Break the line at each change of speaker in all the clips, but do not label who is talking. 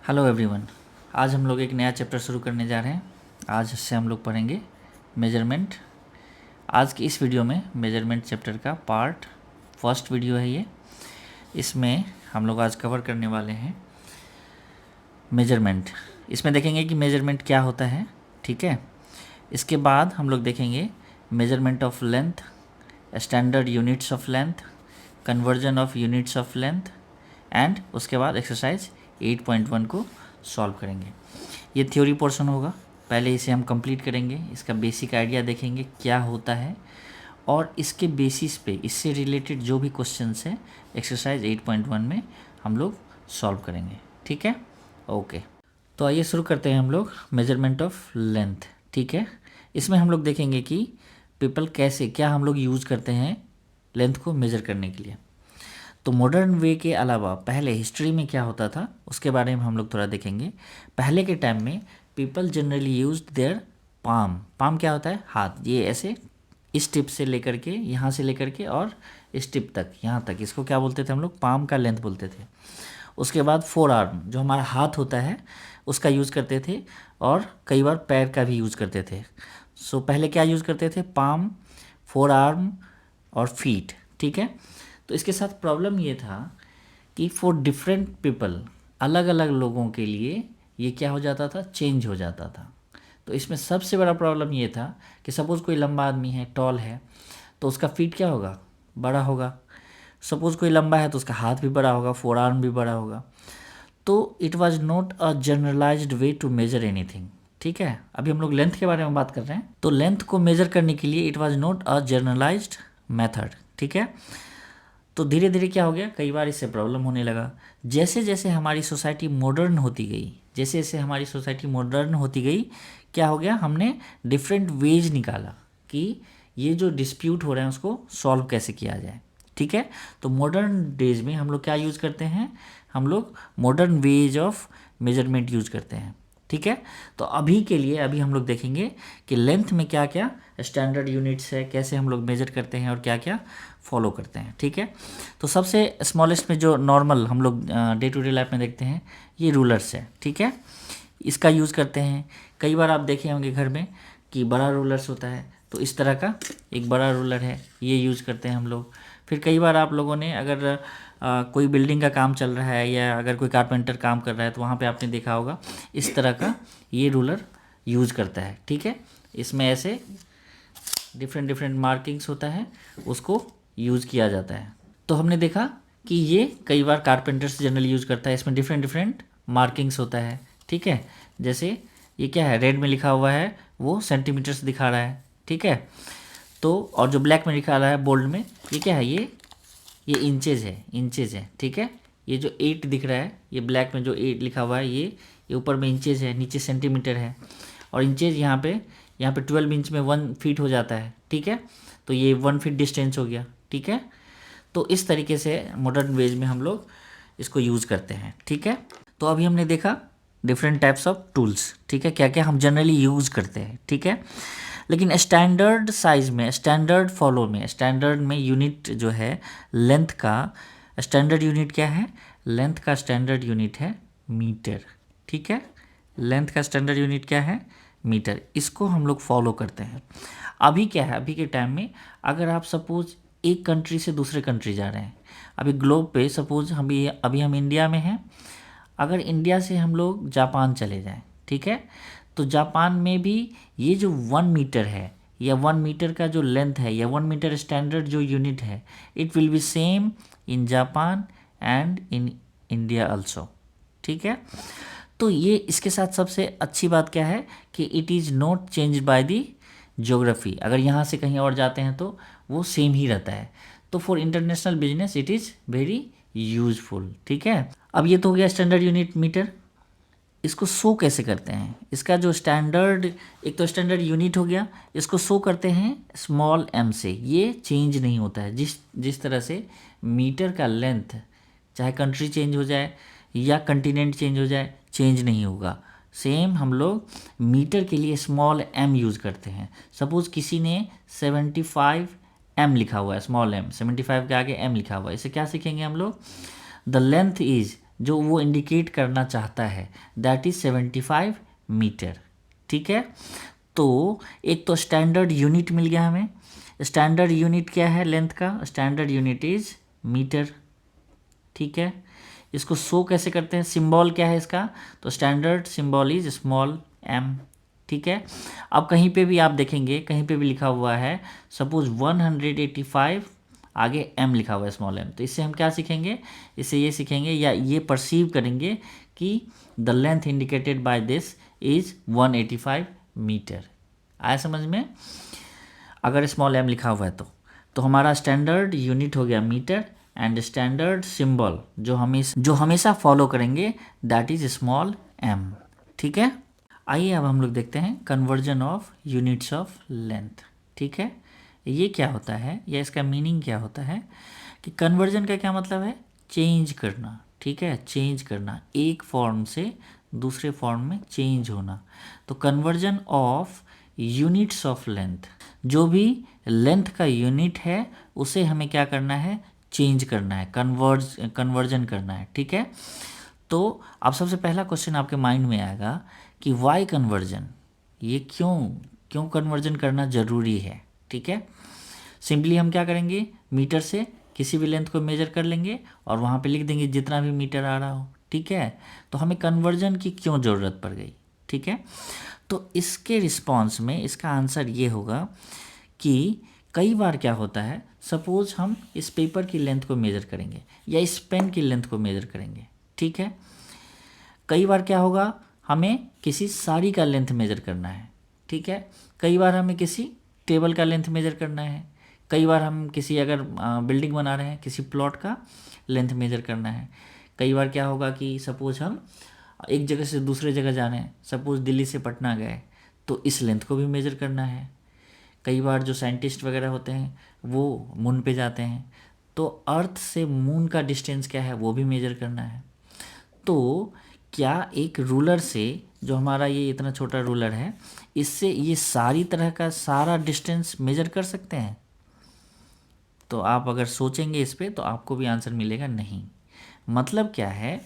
Hello everyone. आज हम लोग एक नया चैप्टर शुरू करने जा रहे हैं। आज से हम लोग पढ़ेंगे मेजरमेंट। आज की इस वीडियो में मेजरमेंट चैप्टर का पार्ट फर्स्ट वीडियो है ये। इसमें हम लोग आज कवर करने वाले हैं मेजरमेंट। इसमें देखेंगे कि मेजरमेंट क्या होता है, ठीक है। इसके बाद हम लोग देखेंगे measurement of length, standard units of length, conversion of units of length and उसके बाद एक्सरसाइज 8.1 को सॉल्व करेंगे। ये थ्योरी पोर्शन होगा, पहले इसे हम कंप्लीट करेंगे, इसका बेसिक आइडिया देखेंगे क्या होता है और इसके बेसिस पे इससे रिलेटेड जो भी क्वेश्चंस हैं एक्सरसाइज 8.1 में हम लोग सॉल्व करेंगे, ठीक है। ओके, तो आइए शुरू करते हैं हम लोग मेजरमेंट ऑफ लेंथ, ठीक है। इसमें हम लोग देखेंगे कि पीपल कैसे क्या हम लोग यूज़ करते हैं लेंथ को मेज़र करने के लिए। तो मॉडर्न वे के अलावा पहले हिस्ट्री में क्या होता था उसके बारे में हम लोग थोड़ा देखेंगे। पहले के टाइम में people generally used their palm क्या होता है, हाथ। ये ऐसे इस टिप से लेकर के, यहाँ से लेकर के और इस टिप तक, यहाँ तक, इसको क्या बोलते थे हम लोग, पाम का लेंथ बोलते थे। उसके बाद फोर आर्म, जो हमारा हाथ होता है उसका यूज़ करते थे और कई बार पैर का भी यूज़ करते थे। सो पहले क्या यूज़ करते थे, पाम, फोर आर्म और फीट, ठीक है। तो इसके साथ प्रॉब्लम ये था कि फॉर डिफरेंट पीपल, अलग अलग लोगों के लिए ये क्या हो जाता था, चेंज हो जाता था। तो इसमें सबसे बड़ा प्रॉब्लम ये था कि सपोज़ कोई लंबा आदमी है, टॉल है, तो उसका फीट क्या होगा, बड़ा होगा। सपोज़ कोई लंबा है तो उसका हाथ भी बड़ा होगा, फोर आर्म भी बड़ा होगा। तो it was not a generalized way to measure anything, ठीक है। अभी हम लोग लेंथ के बारे में बात कर रहे हैं। तो लेंथ को मेजर करने के लिए it was not a generalized method, ठीक है। तो धीरे धीरे क्या हो गया, कई बार इससे प्रॉब्लम होने लगा। जैसे जैसे हमारी सोसाइटी मॉडर्न होती गई, जैसे जैसे हमारी सोसाइटी मॉडर्न होती गई, क्या हो गया, हमने डिफरेंट वेज निकाला कि ये जो डिस्प्यूट हो रहे हैं उसको सॉल्व कैसे किया जाए, ठीक है। तो मॉडर्न डेज में हम लोग क्या यूज़ करते हैं, हम लोग modern ways of measurement use करते हैं, ठीक है। तो अभी के लिए अभी हम लोग देखेंगे कि लेंथ में क्या क्या स्टैंडर्ड यूनिट्स है, कैसे हम लोग मेजर करते हैं और क्या क्या फॉलो करते हैं, ठीक है। तो सबसे स्मॉलेस्ट में जो नॉर्मल हम लोग डे टू डे लाइफ में देखते हैं, ये रूलर्स है, ठीक है। इसका यूज़ करते हैं। कई बार आप देखे होंगे घर में कि बड़ा रूलर्स होता है, तो इस तरह का एक बड़ा रूलर है, ये यूज़ करते हैं हम लोग। फिर कई बार आप लोगों ने अगर कोई बिल्डिंग का काम चल रहा है या अगर कोई कारपेंटर काम कर रहा है तो वहाँ पे आपने देखा होगा इस तरह का ये रूलर यूज़ करता है, ठीक है। इसमें ऐसे डिफरेंट डिफरेंट मार्किंग्स होता है, उसको यूज़ किया जाता है। तो हमने देखा कि ये कई बार कारपेंटर्स जनरली यूज़ करता है, इसमें डिफरेंट डिफरेंट मार्किंग्स होता है, ठीक है। जैसे ये क्या है, रेड में लिखा हुआ है वो सेंटीमीटर्स दिखा रहा है, ठीक है। तो और जो ब्लैक में लिखा रहा है बोल्ड में, ये क्या है, ये इंचेज है, ठीक है। ये जो 8 दिख रहा है, ये ब्लैक में जो 8 लिखा हुआ है, ये ऊपर में इंचेज है, नीचे सेंटीमीटर है। और इंचेज यहाँ पे 12 इंच में 1 फीट हो जाता है, ठीक है। तो ये 1 फीट डिस्टेंस हो गया, ठीक है। तो इस तरीके से मॉडर्न वेज में हम लोग इसको यूज़ करते हैं, ठीक है। तो अभी हमने देखा डिफरेंट टाइप्स ऑफ टूल्स, ठीक है, क्या क्या हम जनरली यूज़ करते हैं, ठीक है। लेकिन स्टैंडर्ड साइज में, स्टैंडर्ड फॉलो में, स्टैंडर्ड में यूनिट जो है लेंथ का, स्टैंडर्ड यूनिट क्या है, लेंथ का स्टैंडर्ड यूनिट है मीटर, ठीक है। लेंथ का स्टैंडर्ड यूनिट क्या है, मीटर। इसको हम लोग फॉलो करते हैं। अभी क्या है, अभी के टाइम में अगर आप सपोज एक कंट्री से दूसरे कंट्री जा रहे हैं, अभी ग्लोब पे सपोज अभी हम इंडिया में हैं, अगर इंडिया से हम लोग जापान चले जाएं, ठीक है, तो जापान में भी ये जो 1 मीटर है या 1 मीटर का जो लेंथ है या 1 मीटर स्टैंडर्ड जो यूनिट है, it will B same in Japan and in India also, ठीक है। तो ये इसके साथ सबसे अच्छी बात क्या है कि it is not change by the geography. अगर यहाँ से कहीं और जाते हैं तो वो सेम ही रहता है। तो for international business it is very useful, ठीक है। अब ये तो हो गया स्टैंडर्ड यूनिट मीटर। इसको शो कैसे करते हैं, इसका जो स्टैंडर्ड, एक तो स्टैंडर्ड यूनिट हो गया, इसको शो करते हैं स्मॉल m से। ये चेंज नहीं होता है, जिस तरह से मीटर का लेंथ चाहे कंट्री चेंज हो जाए या कंटिनेंट चेंज हो जाए, चेंज नहीं होगा। सेम हम लोग मीटर के लिए स्मॉल m यूज़ करते हैं। सपोज़ किसी ने 75 m लिखा हुआ है, स्मॉल m, 75 के आगे m लिखा हुआ है, इसे क्या सीखेंगे हम लोग, द लेंथ इज़ जो वो इंडिकेट करना चाहता है, दैट इज़ 75 मीटर। ठीक है, तो एक तो स्टैंडर्ड यूनिट मिल गया हमें। स्टैंडर्ड यूनिट क्या है लेंथ का? Standard unit is metre. ठीक है, इसको शो कैसे करते हैं? सिंबल क्या है इसका? तो standard symbol is small m। ठीक है, अब कहीं पे भी आप देखेंगे, कहीं पे भी लिखा हुआ है सपोज 185, आगे m लिखा हुआ है स्मॉल m, तो इससे हम क्या सीखेंगे? इससे ये सीखेंगे या ये परसीव करेंगे कि the length indicated by this is 185 metre. आया समझ में? अगर स्मॉल m लिखा हुआ है तो हमारा स्टैंडर्ड यूनिट हो गया मीटर, एंड स्टैंडर्ड सिंबल जो हमेशा फॉलो करेंगे दैट इज स्मॉल m। ठीक है, आइए अब हम लोग देखते हैं conversion of units of length. ठीक है, ये क्या होता है या इसका मीनिंग क्या होता है कि कन्वर्जन का क्या मतलब है? चेंज करना। ठीक है, चेंज करना, एक फॉर्म से दूसरे फॉर्म में चेंज होना। तो conversion of units of length, जो भी लेंथ का यूनिट है उसे हमें क्या करना है? चेंज करना है, कन्वर्जन करना है। ठीक है, तो अब सबसे पहला क्वेश्चन आपके माइंड में आएगा कि वाई कन्वर्जन, ये क्यों कन्वर्जन करना ज़रूरी है। ठीक है, सिंपली हम क्या करेंगे? मीटर से किसी भी लेंथ को मेजर कर लेंगे और वहाँ पे लिख देंगे जितना भी मीटर आ रहा हो। ठीक है, तो हमें कन्वर्जन की क्यों ज़रूरत पड़ गई? ठीक है, तो इसके रिस्पॉन्स में इसका आंसर ये होगा कि कई बार क्या होता है, सपोज हम इस पेपर की लेंथ को मेज़र करेंगे या इस पेन की लेंथ को मेज़र करेंगे। ठीक है, कई बार क्या होगा, हमें किसी साड़ी का लेंथ मेज़र करना है। ठीक है, कई बार हमें किसी टेबल का लेंथ मेज़र करना है, कई बार हम किसी अगर बिल्डिंग बना रहे हैं किसी प्लॉट का लेंथ मेज़र करना है। कई बार क्या होगा कि सपोज हम एक जगह से दूसरे जगह जा रहे हैं, सपोज दिल्ली से पटना गए, तो इस लेंथ को भी मेज़र करना है। कई बार जो साइंटिस्ट वगैरह होते हैं वो मून पे जाते हैं, तो अर्थ से मून का डिस्टेंस क्या है वो भी मेज़र करना है। तो क्या एक रूलर से, जो हमारा ये इतना छोटा रूलर है, इससे ये सारी तरह का सारा डिस्टेंस मेज़र कर सकते हैं? तो आप अगर सोचेंगे इस पे तो आपको भी आंसर मिलेगा नहीं। मतलब क्या है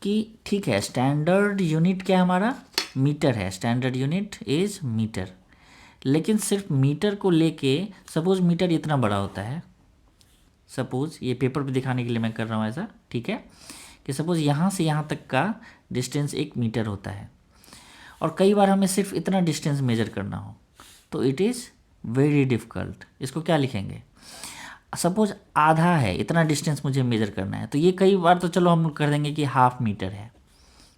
कि ठीक है, स्टैंडर्ड यूनिट क्या है हमारा? मीटर है, स्टैंडर्ड यूनिट इज मीटर। लेकिन सिर्फ मीटर को लेके, सपोज मीटर इतना बड़ा होता है, सपोज ये पेपर पे दिखाने के लिए मैं कर रहा हूँ ऐसा। ठीक है, कि सपोज यहाँ से यहाँ तक का डिस्टेंस 1 मीटर होता है और कई बार हमें सिर्फ इतना डिस्टेंस मेजर करना हो तो इट इज़ वेरी डिफ़िकल्ट। इसको क्या लिखेंगे? सपोज आधा है, इतना डिस्टेंस मुझे मेजर करना है, तो ये कई बार तो चलो हम कर देंगे कि हाफ मीटर है।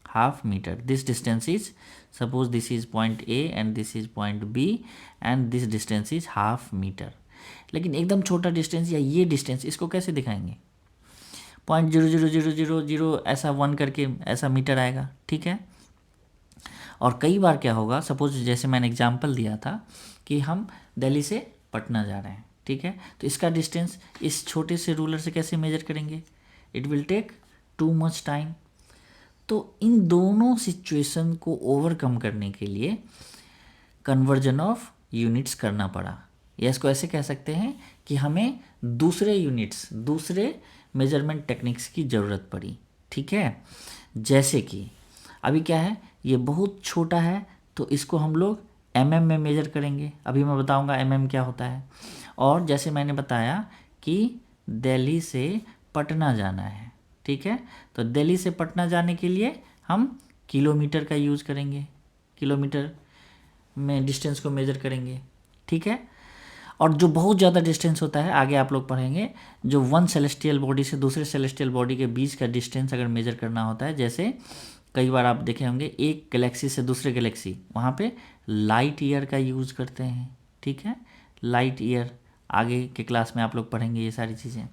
Half metre, this distance is, suppose this is point A and this is point B and this distance is half metre. लेकिन एकदम छोटा डिस्टेंस या ये डिस्टेंस, इसको कैसे दिखाएंगे? 0.00000 ऐसा 1 करके ऐसा मीटर आएगा। ठीक है, और कई बार क्या होगा, सपोज जैसे मैंने एग्जांपल दिया था कि हम दिल्ली से पटना जा रहे हैं। ठीक है, तो इसका डिस्टेंस इस छोटे से रूलर से कैसे मेजर करेंगे? It will take too much time. तो इन दोनों सिचुएशन को ओवरकम करने के लिए कन्वर्जन ऑफ यूनिट्स करना पड़ा, या इसको ऐसे कह सकते हैं कि हमें दूसरे यूनिट्स, दूसरे मेजरमेंट टेक्निक्स की ज़रूरत पड़ी। ठीक है, जैसे कि अभी क्या है, ये बहुत छोटा है तो इसको हम लोग mm में मेज़र करेंगे। अभी मैं बताऊंगा mm क्या होता है। और जैसे मैंने बताया कि दिल्ली से पटना जाना है। ठीक है, तो दिल्ली से पटना जाने के लिए हम किलोमीटर का यूज़ करेंगे, किलोमीटर में डिस्टेंस को मेज़र करेंगे। ठीक है, और जो बहुत ज़्यादा डिस्टेंस होता है, आगे आप लोग पढ़ेंगे, जो वन सेलेस्टियल बॉडी से दूसरे सेलेस्टियल बॉडी के बीच का डिस्टेंस अगर मेज़र करना होता है, जैसे कई बार आप देखे होंगे एक गैलेक्सी से दूसरे गैलेक्सी, वहाँ पे लाइट ईयर का यूज़ करते हैं। ठीक है, लाइट ईयर, आगे के क्लास में आप लोग पढ़ेंगे ये सारी चीज़ें।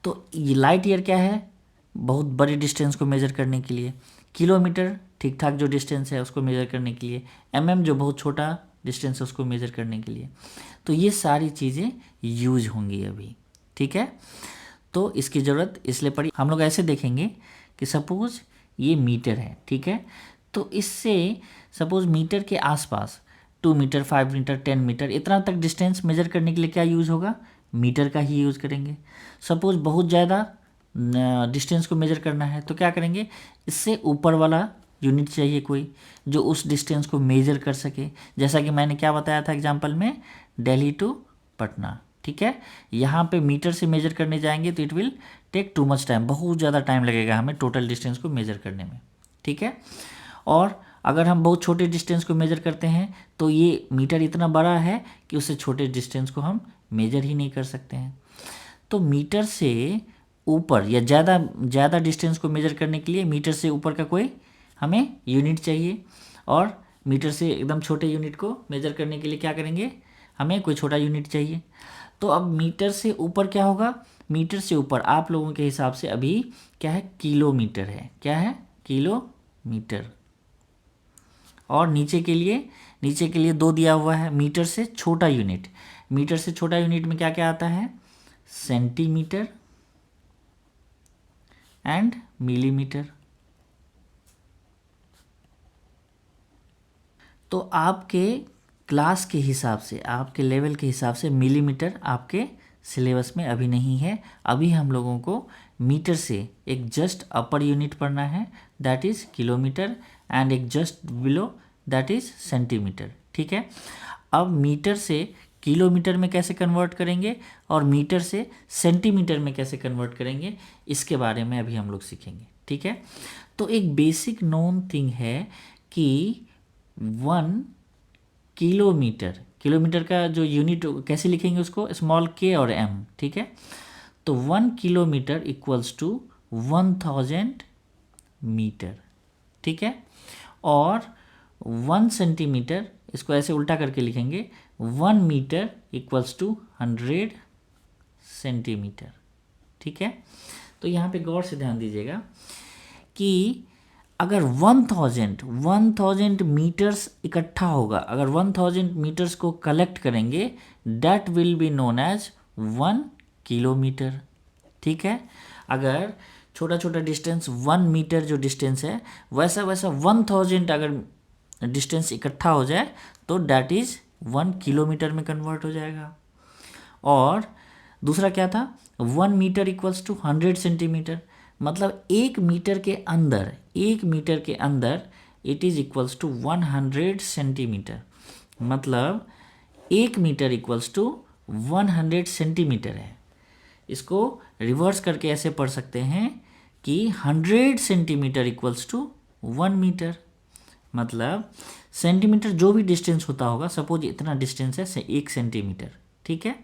तो ये लाइट ईयर क्या है? बहुत बड़े डिस्टेंस को मेज़र करने के लिए। किलोमीटर ठीक ठाक जो डिस्टेंस है उसको मेज़र करने के लिए। mm जो बहुत छोटा डिस्टेंस है उसको मेज़र करने के लिए। तो ये सारी चीज़ें यूज होंगी अभी। ठीक है, तो इसकी ज़रूरत इसलिए पड़ी। हम लोग ऐसे देखेंगे कि सपोज़ ये मीटर है। ठीक है, तो इससे सपोज़ मीटर के आसपास 2 मीटर, 5 मीटर, 10 मीटर, इतना तक डिस्टेंस मेज़र करने के लिए क्या यूज़ होगा? मीटर का ही यूज़ करेंगे। सपोज़ बहुत ज़्यादा डिस्टेंस को मेजर करना है तो क्या करेंगे, इससे ऊपर वाला यूनिट चाहिए कोई जो उस डिस्टेंस को मेजर कर सके। जैसा कि मैंने क्या बताया था एग्जांपल में, दिल्ली टू पटना, ठीक है। यहाँ पे मीटर से मेजर करने जाएंगे तो it will take too much time, बहुत ज़्यादा टाइम लगेगा हमें टोटल डिस्टेंस को मेजर करने में, ठीक है। और अगर हम बहुत छोटे डिस्टेंस को मेजर करते हैं तो ये मीटर इतना बड़ा है कि उससे छोटे डिस्टेंस को हम मेजर ही नहीं कर सकते हैं। तो मीटर से ऊपर या ज़्यादा डिस्टेंस को मेजर करने के लिए मीटर से ऊपर का कोई हमें यूनिट चाहिए, और मीटर से एकदम छोटे यूनिट को मेजर करने के लिए क्या करेंगे, हमें कोई छोटा यूनिट चाहिए। तो अब मीटर से ऊपर क्या होगा, मीटर से ऊपर आप लोगों के हिसाब से अभी क्या है, किलोमीटर है, क्या है, किलोमीटर। और नीचे के लिए 2 दिया हुआ है, मीटर से छोटा यूनिट। मीटर से छोटा यूनिट में क्या क्या आता है, सेंटीमीटर एंड मिलीमीटर। तो आपके क्लास के हिसाब से, आपके लेवल के हिसाब से मिलीमीटर आपके सिलेबस में अभी नहीं है। अभी हम लोगों को मीटर से एक जस्ट अपर यूनिट पढ़ना है, दैट इज़ किलोमीटर, एंड एक just below that is centimetre, ठीक है। अब मीटर से किलोमीटर में कैसे कन्वर्ट करेंगे और मीटर से सेंटीमीटर में कैसे कन्वर्ट करेंगे, इसके बारे में अभी हम लोग सीखेंगे, ठीक है। तो एक बेसिक नोन थिंग है कि 1 किलोमीटर, किलोमीटर का जो यूनिट कैसे लिखेंगे उसको, स्मॉल के और एम, ठीक है। तो 1 किलोमीटर इक्वल्स टू 1000 मीटर, ठीक है। और 1 सेंटीमीटर, इसको ऐसे उल्टा करके लिखेंगे, 1 मीटर इक्वल्स टू 100 सेंटीमीटर, ठीक है। तो यहाँ पे गौर से ध्यान दीजिएगा कि अगर 1000 मीटर्स इकट्ठा होगा, अगर 1000 मीटर्स को कलेक्ट करेंगे, that will be known as 1 kilometre, ठीक है। अगर छोटा छोटा डिस्टेंस 1 मीटर जो डिस्टेंस है, वैसा 1000 अगर डिस्टेंस इकट्ठा हो जाए तो दैट इज़ 1 किलोमीटर में कन्वर्ट हो जाएगा। और दूसरा क्या था, 1 मीटर इक्वल्स टू 100 सेंटीमीटर, मतलब 1 मीटर के अंदर it is equals to 100 centimetre, मतलब 1 मीटर इक्वल्स टू 100 सेंटीमीटर है। इसको रिवर्स करके ऐसे पढ़ सकते हैं कि 100 सेंटीमीटर इक्वल्स टू 1 मीटर, मतलब सेंटीमीटर जो भी डिस्टेंस होता होगा, सपोज इतना डिस्टेंस है 1 सेंटीमीटर, ठीक है।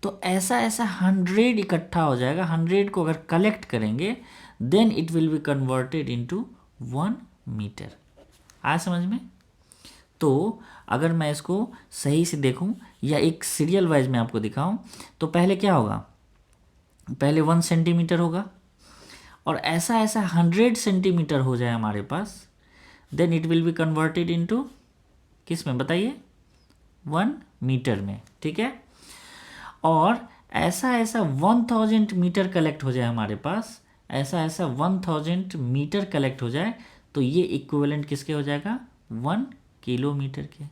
तो ऐसा 100 इकट्ठा हो जाएगा, 100 को अगर कलेक्ट करेंगे then it will be converted into 1 metre. आया समझ में? तो अगर मैं इसको सही से देखूं या एक सीरियल वाइज में आपको दिखाऊं तो पहले क्या होगा, पहले 1 सेंटीमीटर होगा, और ऐसा 100 सेंटीमीटर हो जाए हमारे पास, then it will be converted into किस में बताइए, 1 मीटर में, ठीक है। और ऐसा 1000 मीटर कलेक्ट हो जाए हमारे पास, ऐसा 1000 मीटर कलेक्ट हो जाए तो ये इक्विवेलेंट किसके हो जाएगा, 1 किलोमीटर के।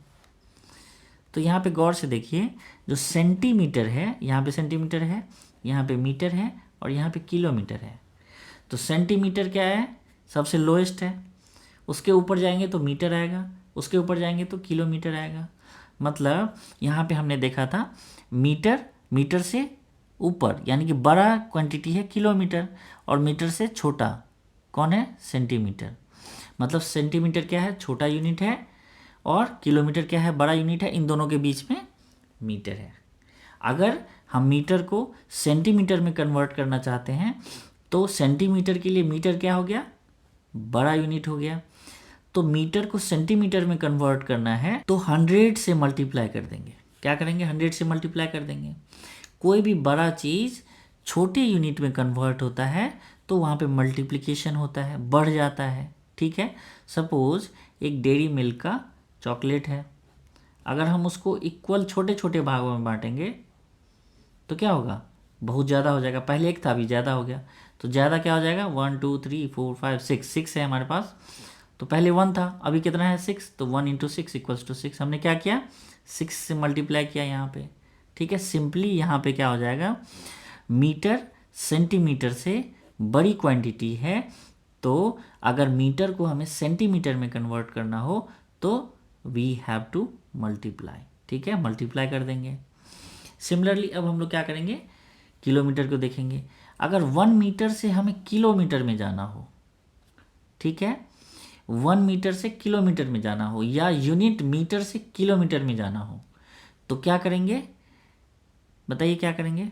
तो यहाँ पे गौर से देखिए, जो सेंटीमीटर है, यहाँ पे सेंटीमीटर है, यहाँ पे मीटर है, और यहाँ पे किलोमीटर है। तो सेंटीमीटर क्या है, सबसे लोएस्ट है, उसके ऊपर जाएंगे तो मीटर आएगा, उसके ऊपर जाएंगे तो किलोमीटर आएगा। मतलब यहाँ पे हमने देखा था मीटर से ऊपर यानी कि बड़ा क्वांटिटी है किलोमीटर, और मीटर से छोटा कौन है, सेंटीमीटर। मतलब सेंटीमीटर क्या है, छोटा यूनिट है, और किलोमीटर क्या है, बड़ा यूनिट है, इन दोनों के बीच में मीटर है। अगर हम मीटर को सेंटीमीटर में कन्वर्ट करना चाहते हैं तो सेंटीमीटर के लिए मीटर क्या हो गया, बड़ा यूनिट हो गया। तो मीटर को सेंटीमीटर में कन्वर्ट करना है तो 100 से मल्टीप्लाई कर देंगे। क्या करेंगे, 100 से मल्टीप्लाई कर देंगे। कोई भी बड़ा चीज़ छोटे यूनिट में कन्वर्ट होता है तो वहाँ पे मल्टीप्लिकेशन होता है, बढ़ जाता है, ठीक है। सपोज एक डेयरी मिल्क का चॉकलेट है, अगर हम उसको इक्वल छोटे छोटे भागों में बांटेंगे तो क्या होगा, बहुत ज़्यादा हो जाएगा। पहले एक था, अभी ज़्यादा हो गया, तो ज़्यादा क्या हो जाएगा, 1 2 3 4 5 6 है हमारे पास। तो पहले 1 था, अभी कितना है, 6, तो 1 × 6 इक्वल्स टू 6। हमने क्या किया, 6 से मल्टीप्लाई किया यहाँ पे, ठीक है। सिंपली यहाँ पे क्या हो जाएगा, मीटर सेंटीमीटर से बड़ी क्वांटिटी है, तो अगर मीटर को हमें सेंटीमीटर में कन्वर्ट करना हो तो वी हैव टू मल्टीप्लाई, ठीक है, मल्टीप्लाई कर देंगे। सिमिलरली अब हम लोग क्या करेंगे, किलोमीटर को देखेंगे। अगर 1 मीटर से हमें किलोमीटर में जाना हो, ठीक है, 1 मीटर से किलोमीटर में जाना हो या यूनिट मीटर से किलोमीटर में जाना हो, तो क्या करेंगे, बताइए क्या करेंगे।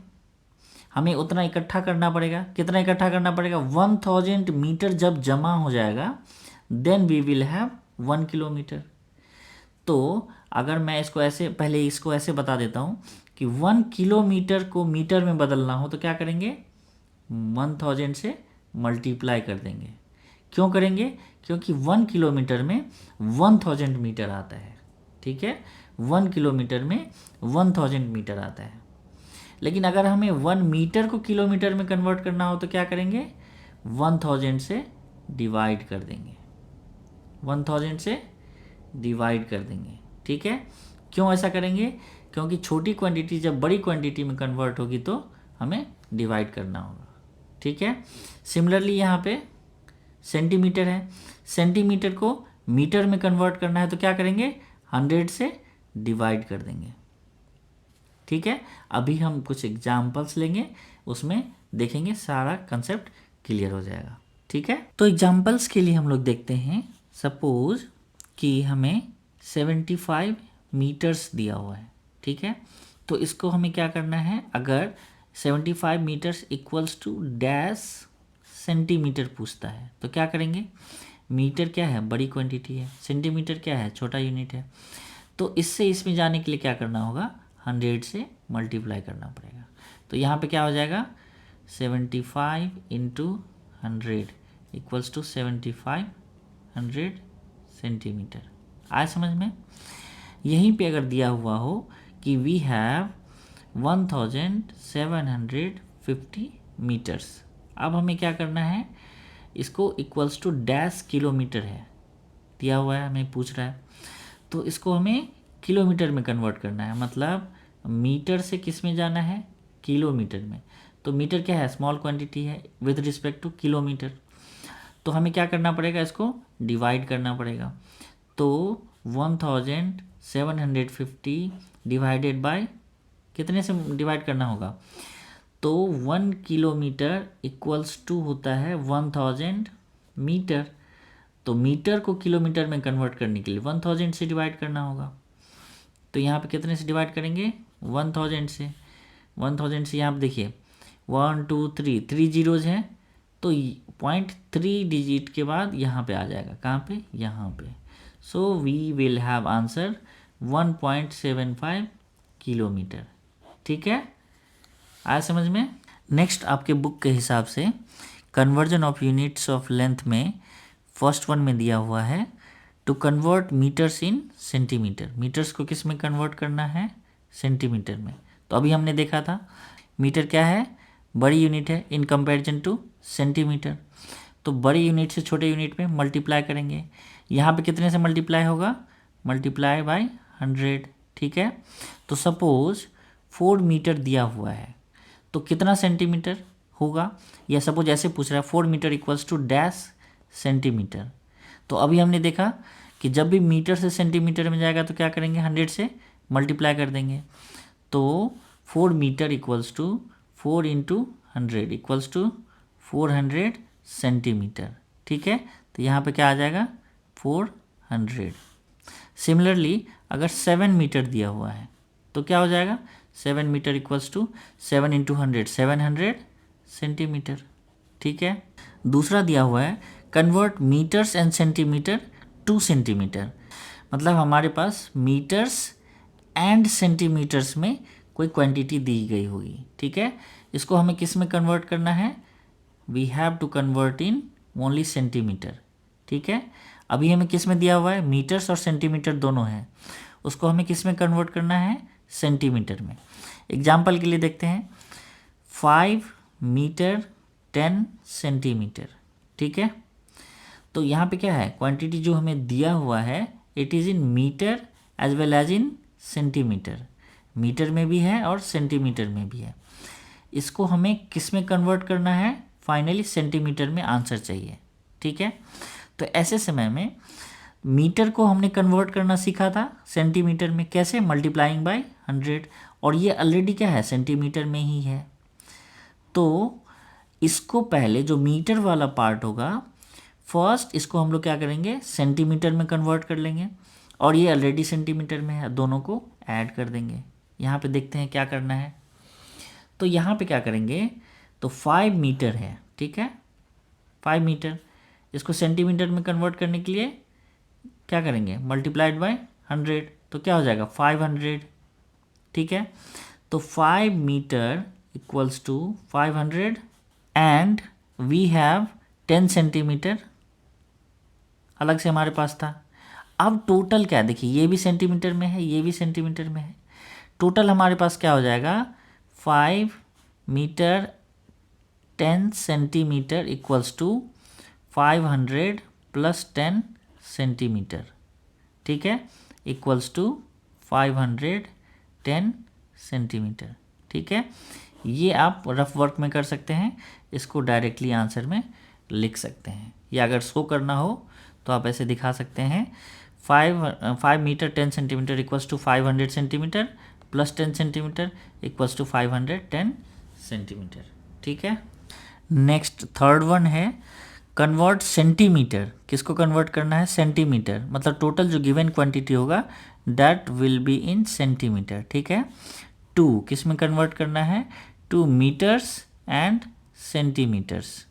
हमें उतना इकट्ठा करना पड़ेगा। कितना इकट्ठा करना पड़ेगा, 1000 मीटर जब जमा हो जाएगा then we will have 1 kilometre. तो अगर मैं इसको ऐसे, पहले इसको ऐसे बता देता हूँ कि 1 किलोमीटर को मीटर में बदलना हो तो क्या करेंगे, 1000 से मल्टीप्लाई कर देंगे। क्यों करेंगे, क्योंकि 1 किलोमीटर में 1000 मीटर आता है, ठीक है, 1 किलोमीटर में 1000 मीटर आता है। लेकिन अगर हमें 1 मीटर को किलोमीटर में कन्वर्ट करना हो तो क्या करेंगे, 1000 से डिवाइड कर देंगे, 1000 से डिवाइड कर देंगे, ठीक है। क्यों ऐसा करेंगे, क्योंकि छोटी क्वांटिटी जब बड़ी क्वांटिटी में कन्वर्ट होगी तो हमें डिवाइड करना होगा, ठीक है। सिमिलरली यहाँ पे सेंटीमीटर है, सेंटीमीटर को मीटर में कन्वर्ट करना है तो क्या करेंगे, 100 से डिवाइड कर देंगे, ठीक है। अभी हम कुछ एग्जाम्पल्स लेंगे, उसमें देखेंगे सारा कंसेप्ट क्लियर हो जाएगा, ठीक है। तो एग्जाम्पल्स के लिए हम लोग देखते हैं, सपोज कि हमें 75 मीटर्स दिया हुआ है, ठीक है। तो इसको हमें क्या करना है, अगर 75 metres equals to dash centimetre पूछता है तो क्या करेंगे, मीटर क्या है, बड़ी क्वांटिटी है, सेंटीमीटर क्या है, छोटा यूनिट है। तो इससे इसमें जाने के लिए क्या करना होगा, 100 से मल्टीप्लाई करना पड़ेगा। तो यहाँ पे क्या हो जाएगा, 75 इंटू 100 इक्वल्स टू 7500 सेंटीमीटर। आए समझ में। यहीं पे अगर दिया हुआ हो कि वी हैव 1750 मीटर्स, अब हमें क्या करना है, इसको इक्वल्स टू डैश किलोमीटर है दिया हुआ है, हमें पूछ रहा है, तो इसको हमें किलोमीटर में कन्वर्ट करना है। मतलब मीटर से किस में जाना है, किलोमीटर में। तो मीटर क्या है, स्मॉल क्वांटिटी है विद रिस्पेक्ट टू किलोमीटर। तो हमें क्या करना पड़ेगा, इसको डिवाइड करना पड़ेगा। तो 1750 डिवाइडेड बाय कितने से डिवाइड करना होगा, तो 1 किलोमीटर इक्वल्स टू होता है 1000 मीटर। तो मीटर को किलोमीटर में कन्वर्ट करने के लिए 1000 से डिवाइड करना होगा। तो यहाँ पे कितने से डिवाइड करेंगे, 1000 से। 1000 से यहाँ पे देखिए 1 2 3 जीरोज हैं, तो 0.3 डिजिट के बाद यहाँ पे आ जाएगा, कहाँ पे, यहाँ पे। So we will have answer 1.75 kilometre, ठीक है, आया समझ में। नेक्स्ट आपके बुक के हिसाब से conversion of units of length में फर्स्ट वन में दिया हुआ है to convert metres in centimetre. Metres को किस में कन्वर्ट करना है, सेंटीमीटर में। तो अभी हमने देखा था मीटर क्या है, बड़ी यूनिट है इन कंपैरिजन टू सेंटीमीटर। तो बड़ी यूनिट से छोटे यूनिट में मल्टीप्लाई करेंगे। यहाँ पे कितने से मल्टीप्लाई होगा, मल्टीप्लाई बाय 100, ठीक है। तो सपोज 4 मीटर दिया हुआ है तो कितना सेंटीमीटर होगा, या सपोज ऐसे पूछ रहा है 4 metre equals to dash centimetre. तो अभी हमने देखा कि जब भी मीटर से सेंटीमीटर में जाएगा तो क्या करेंगे, 100 से मल्टीप्लाई कर देंगे। तो 4 metre equals to 4 into 100 equals to 400 centimetre, ठीक है। तो यहाँ पे क्या आ जाएगा, 400। सिमिलरली अगर 7 मीटर दिया हुआ है तो क्या हो जाएगा, 7 metre equals to 7 into 100 700 centimetre, ठीक है। दूसरा दिया हुआ है convert metres and centimetre to centimetre. मतलब हमारे पास मीटर्स एंड सेंटीमीटर्स में कोई क्वांटिटी दी गई होगी, ठीक है। इसको हमें किस में कन्वर्ट करना है, we have to convert in only centimetre, ठीक है। अभी हमें किस में दिया हुआ है, मीटर्स और सेंटीमीटर दोनों हैं, उसको हमें किस में कन्वर्ट करना है, सेंटीमीटर में। एग्जाम्पल के लिए देखते हैं 5 मीटर 10 सेंटीमीटर, ठीक है। तो यहाँ पे क्या है, क्वांटिटी जो हमें दिया हुआ है it is in metre as well as in centimetre. Metre में भी है और सेंटीमीटर में भी है। इसको हमें किस में कन्वर्ट करना है, फाइनली सेंटीमीटर में आंसर चाहिए, ठीक है। तो ऐसे समय में मीटर को हमने कन्वर्ट करना सीखा था सेंटीमीटर में, कैसे, मल्टीप्लाइंग बाय 100, और ये ऑलरेडी क्या है, सेंटीमीटर में ही है। तो इसको पहले जो मीटर वाला पार्ट होगा, फर्स्ट इसको हम लोग क्या करेंगे, सेंटीमीटर में कन्वर्ट कर लेंगे, और ये ऑलरेडी सेंटीमीटर में है, दोनों को ऐड कर देंगे। यहाँ पे देखते हैं क्या करना है। तो यहाँ पे क्या करेंगे, तो 5 मीटर है, ठीक है, 5 मीटर, इसको सेंटीमीटर में कन्वर्ट करने के लिए क्या करेंगे, मल्टीप्लाइड बाय 100, तो क्या हो जाएगा 500, ठीक है। तो 5 metre equals to 500 and we have 10 centimetre अलग से हमारे पास था। अब टोटल क्या है, देखिए ये भी सेंटीमीटर में है, ये भी सेंटीमीटर में है, टोटल हमारे पास क्या हो जाएगा, 5 metre 10 centimetre equals to 500 plus 10 centimetre, ठीक है, इक्वल्स टू 510 सेंटीमीटर, ठीक है। ये आप रफ वर्क में कर सकते हैं, इसको डायरेक्टली आंसर में लिख सकते हैं, या अगर शो करना हो तो आप ऐसे दिखा सकते हैं, 5 metre 10 centimetre equals to 500 centimetre plus 10 centimetre equals to 510 centimetre, ठीक है। नेक्स्ट थर्ड वन है कन्वर्ट सेंटीमीटर, किसको कन्वर्ट करना है, सेंटीमीटर, मतलब टोटल जो गिवन क्वांटिटी होगा that will be in centimetre, ठीक है। 2 किस में कन्वर्ट करना है, 2 मीटर्स एंड सेंटीमीटर्स,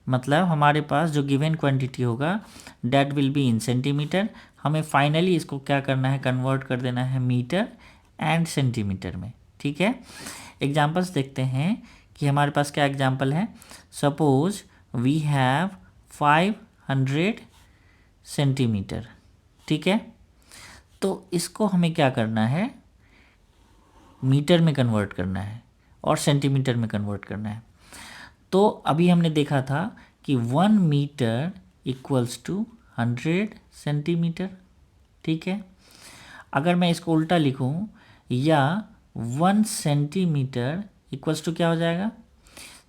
मतलब हमारे पास जो गिवन क्वांटिटी होगा that will be in centimetre, हमें फाइनली इसको क्या करना है, कन्वर्ट कर देना है मीटर एंड सेंटीमीटर में, ठीक है। एग्जांपल्स देखते हैं कि हमारे पास क्या एग्जांपल है। सपोज वी हैव 500 सेंटीमीटर, ठीक है, तो इसको हमें क्या करना है, मीटर में कन्वर्ट करना है और सेंटीमीटर में कन्वर्ट करना है। तो अभी हमने देखा था कि 1 मीटर इक्वल्स टू 100 सेंटीमीटर, ठीक है। अगर मैं इसको उल्टा लिखूं, या 1 सेंटीमीटर इक्वल्स टू क्या हो जाएगा,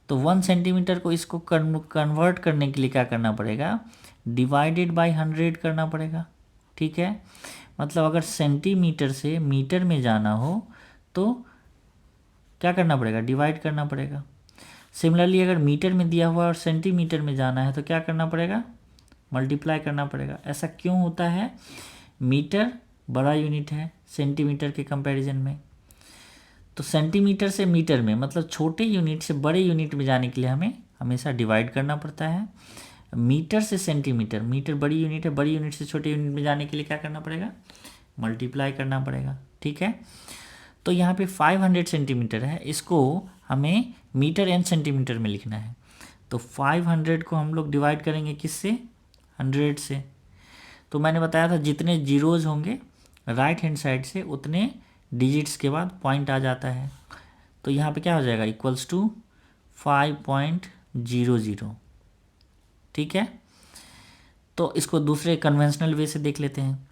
तो 1 सेंटीमीटर को इसको कन्वर्ट करने के लिए क्या करना पड़ेगा, डिवाइडेड बाय 100 करना पड़ेगा, ठीक है। मतलब अगर सेंटीमीटर से मीटर में जाना हो तो क्या करना पड़ेगा, डिवाइड करना पड़ेगा। सिमिलरली अगर मीटर में दिया हुआ और सेंटीमीटर में जाना है तो क्या करना पड़ेगा, मल्टीप्लाई करना पड़ेगा। ऐसा क्यों होता है, मीटर बड़ा यूनिट है सेंटीमीटर के कंपैरिजन में, तो सेंटीमीटर से मीटर में, मतलब छोटे यूनिट से बड़े यूनिट में जाने के लिए हमें हमेशा डिवाइड करना पड़ता है। मीटर से सेंटीमीटर, मीटर बड़ी यूनिट है, बड़ी यूनिट से छोटे यूनिट में जाने के लिए क्या करना पड़ेगा, मल्टीप्लाई करना पड़ेगा, ठीक है। तो यहाँ पे 500 सेंटीमीटर है, इसको हमें मीटर एंड सेंटीमीटर में लिखना है। तो 500 को हम लोग डिवाइड करेंगे किससे, 100 से। तो मैंने बताया था जितने जीरोज़ होंगे राइट हैंड साइड से उतने डिजिट्स के बाद पॉइंट आ जाता है। तो यहाँ पे क्या हो जाएगा, इक्वल्स टू 5.00, ठीक है। तो इसको दूसरे कन्वेंशनल वे से देख लेते हैं।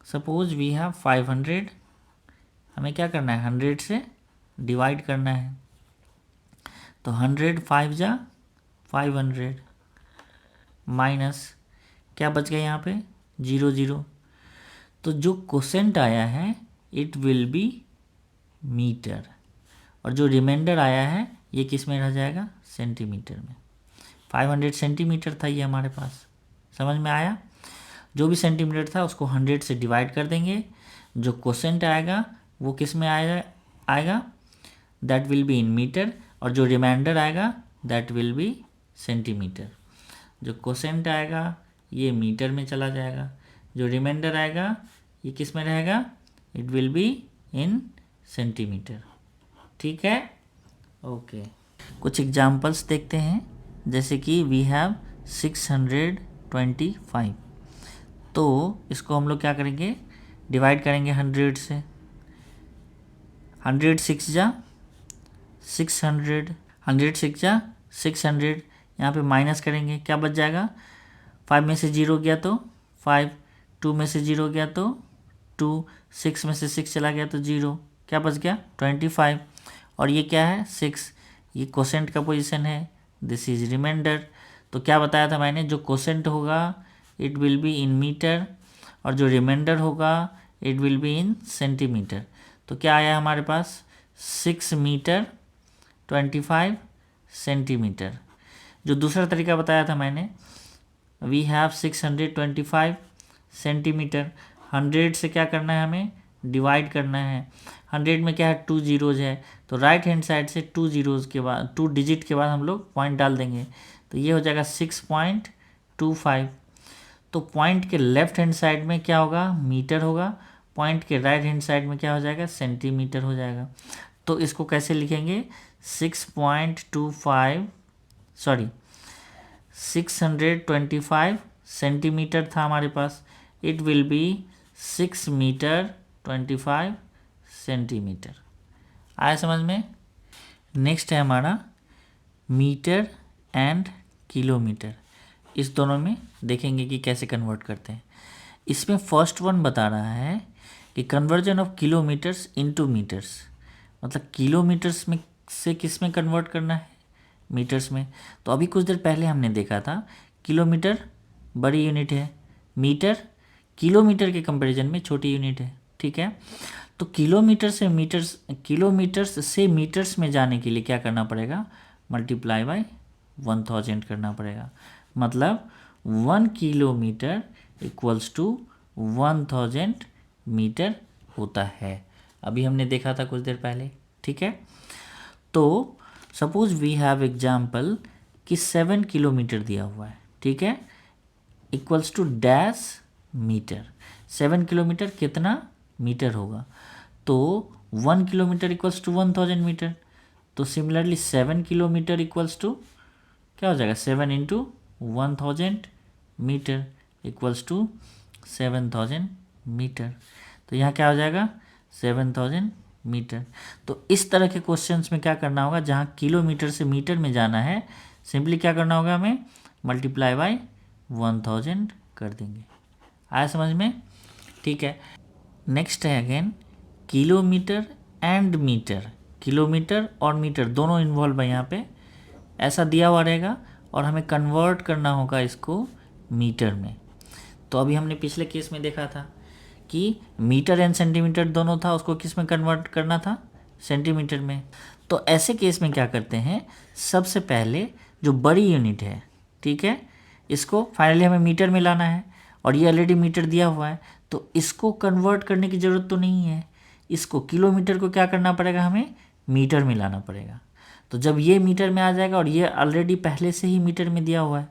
सपोज वी हैव 500, हमें क्या करना है, 100 से डिवाइड करना है। तो 100 5 जा 500 माइनस क्या बच गया यहाँ पे, 00। तो जो क्वोशेंट आया है इट विल बी मीटर, और जो रिमाइंडर आया है ये किस में रह जाएगा, सेंटीमीटर में। 500 सेंटीमीटर था ये हमारे पास, समझ में आया। जो भी सेंटीमीटर था उसको 100 से डिवाइड कर देंगे, जो क्वोशेंट आएगा वो किस में आएगा that will be in metre, और जो रिमाइंडर आएगा दैट विल बी सेंटीमीटर। जो क्वोशेंट आएगा ये मीटर में चला जाएगा, जो रिमाइंडर आएगा ये किस में रहेगा, it will be in centimetre, ठीक है। ओके, कुछ एग्जांपल्स देखते हैं, जैसे कि वी हैव 625, तो इसको हम लोग क्या करेंगे, डिवाइड करेंगे 100 से। 100 6 जा 600, 100 6 जा 600, यहाँ पे माइनस करेंगे, क्या बच जाएगा, 5 में से 0 गया तो 5, 2 में से 0 गया तो 2, 6 में से 6 चला गया तो 0, क्या बच गया 25, और ये क्या है 6, ये कोसेंट का पोजीशन है, दिस इज रिमाइंडर। तो क्या बताया था मैंने, जो कोसेंट होगा it will be in metre और जो रिमाइंडर होगा it will be in centimetre. तो क्या आया हमारे पास 6 मीटर 25 सेंटीमीटर। जो दूसरा तरीका बताया था मैंने, वी हैव 625 सेंटीमीटर। 100 से क्या करना है, हमें डिवाइड करना है। 100 में क्या है, 2 जीरोज़ है, तो राइट हैंड साइड से 2 जीरोज़ के बाद 2 डिजिट के बाद हम लोग पॉइंट डाल देंगे, तो ये हो जाएगा 6.25। तो पॉइंट के लेफ्ट हैंड साइड में क्या होगा, मीटर होगा, पॉइंट के राइट हैंड साइड में क्या हो जाएगा, सेंटीमीटर हो जाएगा। तो इसको कैसे लिखेंगे, 625 सेंटीमीटर था हमारे पास, it will be 6 metre 25 centimetre. आया समझ में। नेक्स्ट है हमारा मीटर एंड किलोमीटर। इस दोनों में देखेंगे कि कैसे कन्वर्ट करते हैं। इसमें फर्स्ट वन बता रहा है कि conversion of kilometres into metres, मतलब किलोमीटर्स में से किस में कन्वर्ट करना है, मीटर्स में। तो अभी कुछ देर पहले हमने देखा था किलोमीटर बड़ी यूनिट है, मीटर किलोमीटर के कंपैरिजन में छोटी यूनिट है, ठीक है। तो किलोमीटर्स से मीटर्स में जाने के लिए क्या करना पड़ेगा, मल्टीप्लाई बाय 1000 करना पड़ेगा। मतलब 1 किलोमीटर इक्वल्स टू 1000 मीटर होता है। अभी हमने देखा था कुछ देर पहले, ठीक है। तो सपोज वी हैव एग्जाम्पल कि 7 किलोमीटर दिया हुआ है, ठीक है, equals to dash metre. 7 kilometre कितना मीटर होगा, तो 1 किलोमीटर इक्वल्स टू 1000 मीटर। तो सिमिलरली 7 किलोमीटर इक्वल्स टू क्या हो जाएगा, 7 into 1000 metre equals to 7000 metre. तो यहाँ क्या हो जाएगा, 7000 मीटर। तो इस तरह के क्वेश्चंस में क्या करना होगा, जहाँ किलोमीटर से मीटर में जाना है, सिंपली क्या करना होगा, हमें मल्टीप्लाई बाय 1000 कर देंगे। आया समझ में, ठीक है। नेक्स्ट है again kilometre and metre. Kilometre और मीटर दोनों इन्वॉल्व है यहाँ पे, ऐसा दिया हुआ रहेगा और हमें कन्वर्ट करना होगा इसको मीटर में। तो अभी हमने पिछले केस में देखा था कि मीटर एंड सेंटीमीटर दोनों था, उसको किस में कन्वर्ट करना था, सेंटीमीटर में। तो ऐसे केस में क्या करते हैं, सबसे पहले जो बड़ी यूनिट है, ठीक है, इसको फाइनली हमें मीटर में लाना है और ये ऑलरेडी मीटर दिया हुआ है, तो इसको कन्वर्ट करने की ज़रूरत तो नहीं है। इसको किलोमीटर को क्या करना पड़ेगा, हमें मीटर में लाना पड़ेगा। तो जब ये मीटर में आ जाएगा और ये ऑलरेडी पहले से ही मीटर में दिया हुआ है,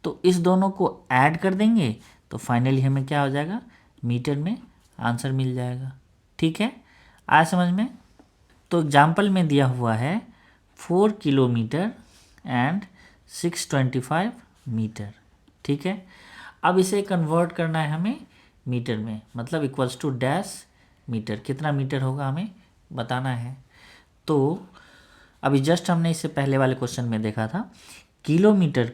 तो इस दोनों को ऐड कर देंगे, तो फाइनली हमें क्या हो जाएगा, मीटर में आंसर मिल जाएगा, ठीक है। आया समझ में। तो एग्जाम्पल में दिया हुआ है 4 किलोमीटर एंड 625 मीटर, ठीक है। अब इसे कन्वर्ट करना है हमें मीटर में, मतलब इक्वल्स टू डैश मीटर, कितना मीटर होगा हमें बताना है। तो अभी जस्ट हमने इससे पहले वाले क्वेश्चन में देखा था, किलोमीटर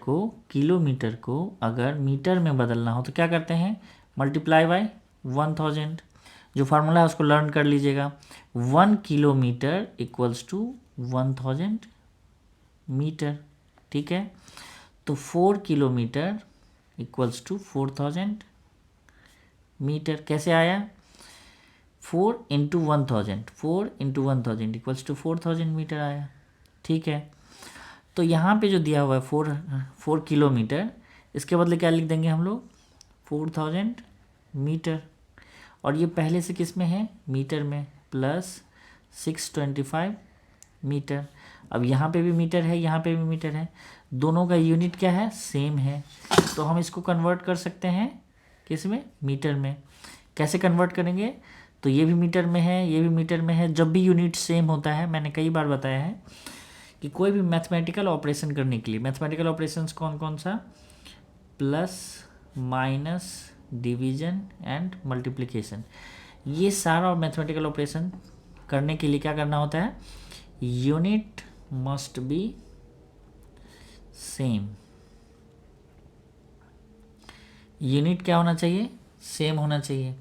को अगर मीटर में बदलना हो तो क्या करते हैं, मल्टीप्लाई बाय 1000। जो फार्मूला है उसको लर्न कर लीजिएगा। 1 किलोमीटर इक्वल्स टू 1000 मीटर, ठीक है। तो 4 किलोमीटर इक्वल्स टू 4000 मीटर। कैसे आया, 4 इंटू 1000 इक्वल्स टू 4000 मीटर आया, ठीक है। तो यहाँ पे जो दिया हुआ है 4 किलोमीटर, इसके बदले क्या लिख देंगे हम लोग, 4000 मीटर, और ये पहले से किस में है, मीटर में, प्लस 625 मीटर। अब यहाँ पे भी मीटर है, यहाँ पे भी मीटर है, दोनों का यूनिट क्या है, सेम है, तो हम इसको कन्वर्ट कर सकते हैं किस में, मीटर में। कैसे कन्वर्ट करेंगे, तो ये भी मीटर में है, ये भी मीटर में है। जब भी यूनिट सेम होता है, मैंने कई बार बताया है कि कोई भी मैथमेटिकल ऑपरेशन करने के लिए, मैथमेटिकल ऑपरेशंस कौन कौन सा, plus minus division and multiplication, ये सारा मैथमेटिकल ऑपरेशन करने के लिए क्या करना होता है, unit must be same. Unit क्या होना चाहिए, सेम होना चाहिए।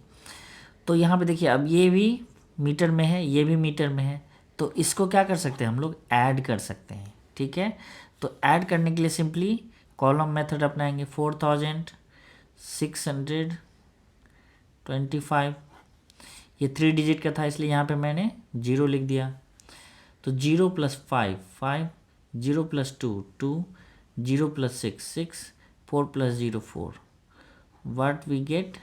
तो यहाँ पे देखिए, अब ये भी मीटर में है, ये भी मीटर में है,
तो इसको क्या कर सकते हैं हम लोग, ऐड कर सकते हैं, ठीक है। तो ऐड करने के लिए सिंपली कॉलम मेथड अपनाएंगे। 4625, ये 3 डिजिट का था इसलिए यहाँ पे मैंने 0 लिख दिया। तो 0 + 5 5, 0 + 2 2, 0 + 6 6, 4 + 0 4, what we get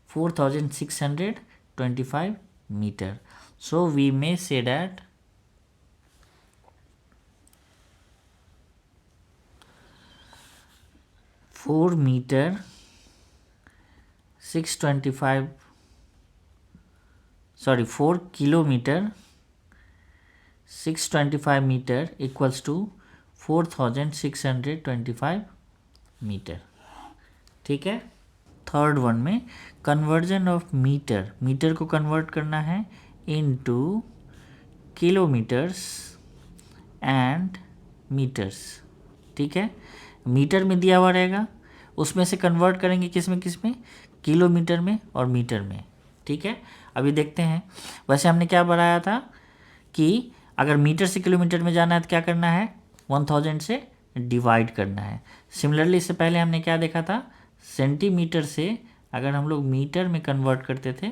4625 meter. So we may say that 4 meter 625, sorry 4 kilometer 625 meter equals to 4625 metre, ठीक है। थर्ड वन में कन्वर्जन ऑफ मीटर, मीटर को कन्वर्ट करना है इनटू किलोमीटर्स एंड मीटर्स, ठीक है। मीटर में दिया हुआ रहेगा, उसमें से कन्वर्ट करेंगे किस में, किलोमीटर में और मीटर में, ठीक है। अभी देखते हैं, वैसे हमने क्या बनाया था कि अगर मीटर से किलोमीटर में जाना है तो क्या करना है, 1000 से डिवाइड करना है। सिमिलरली इससे पहले हमने क्या देखा था, सेंटीमीटर से अगर हम लोग मीटर में कन्वर्ट करते थे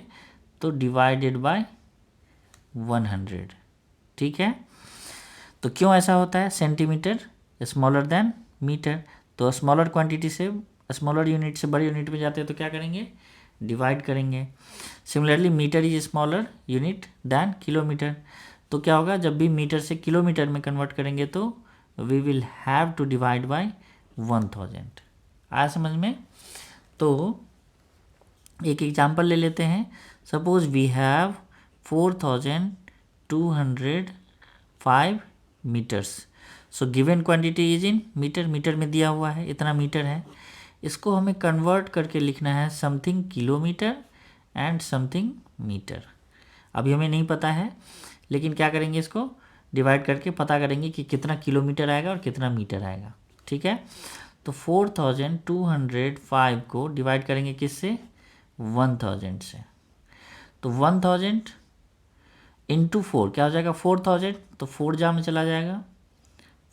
तो डिवाइडेड बाय 100, ठीक है। तो क्यों ऐसा होता है, सेंटीमीटर स्मॉलर देन मीटर, तो स्मॉलर क्वांटिटी से स्मॉलर यूनिट से बड़ी यूनिट में जाते हैं तो क्या करेंगे, डिवाइड करेंगे। Similarly metre is smaller unit than kilometre, तो क्या होगा, जब भी मीटर से किलोमीटर में कन्वर्ट करेंगे तो we will have to divide by 1000। आया समझ में। तो एक एग्जांपल ले लेते हैं। Suppose we have 4205 metres, so given quantity is in metre, metre में दिया हुआ है इतना मीटर है, इसको हमें कन्वर्ट करके लिखना है something kilometre and something metre. अभी हमें नहीं पता है, लेकिन क्या करेंगे, इसको डिवाइड करके पता करेंगे कि कितना किलोमीटर आएगा और कितना मीटर आएगा, ठीक है। तो 4205 को डिवाइड करेंगे किससे, 1000 से, तो 1000 इंटू 4 क्या हो जाएगा, 4000, तो 4 जा में चला जाएगा,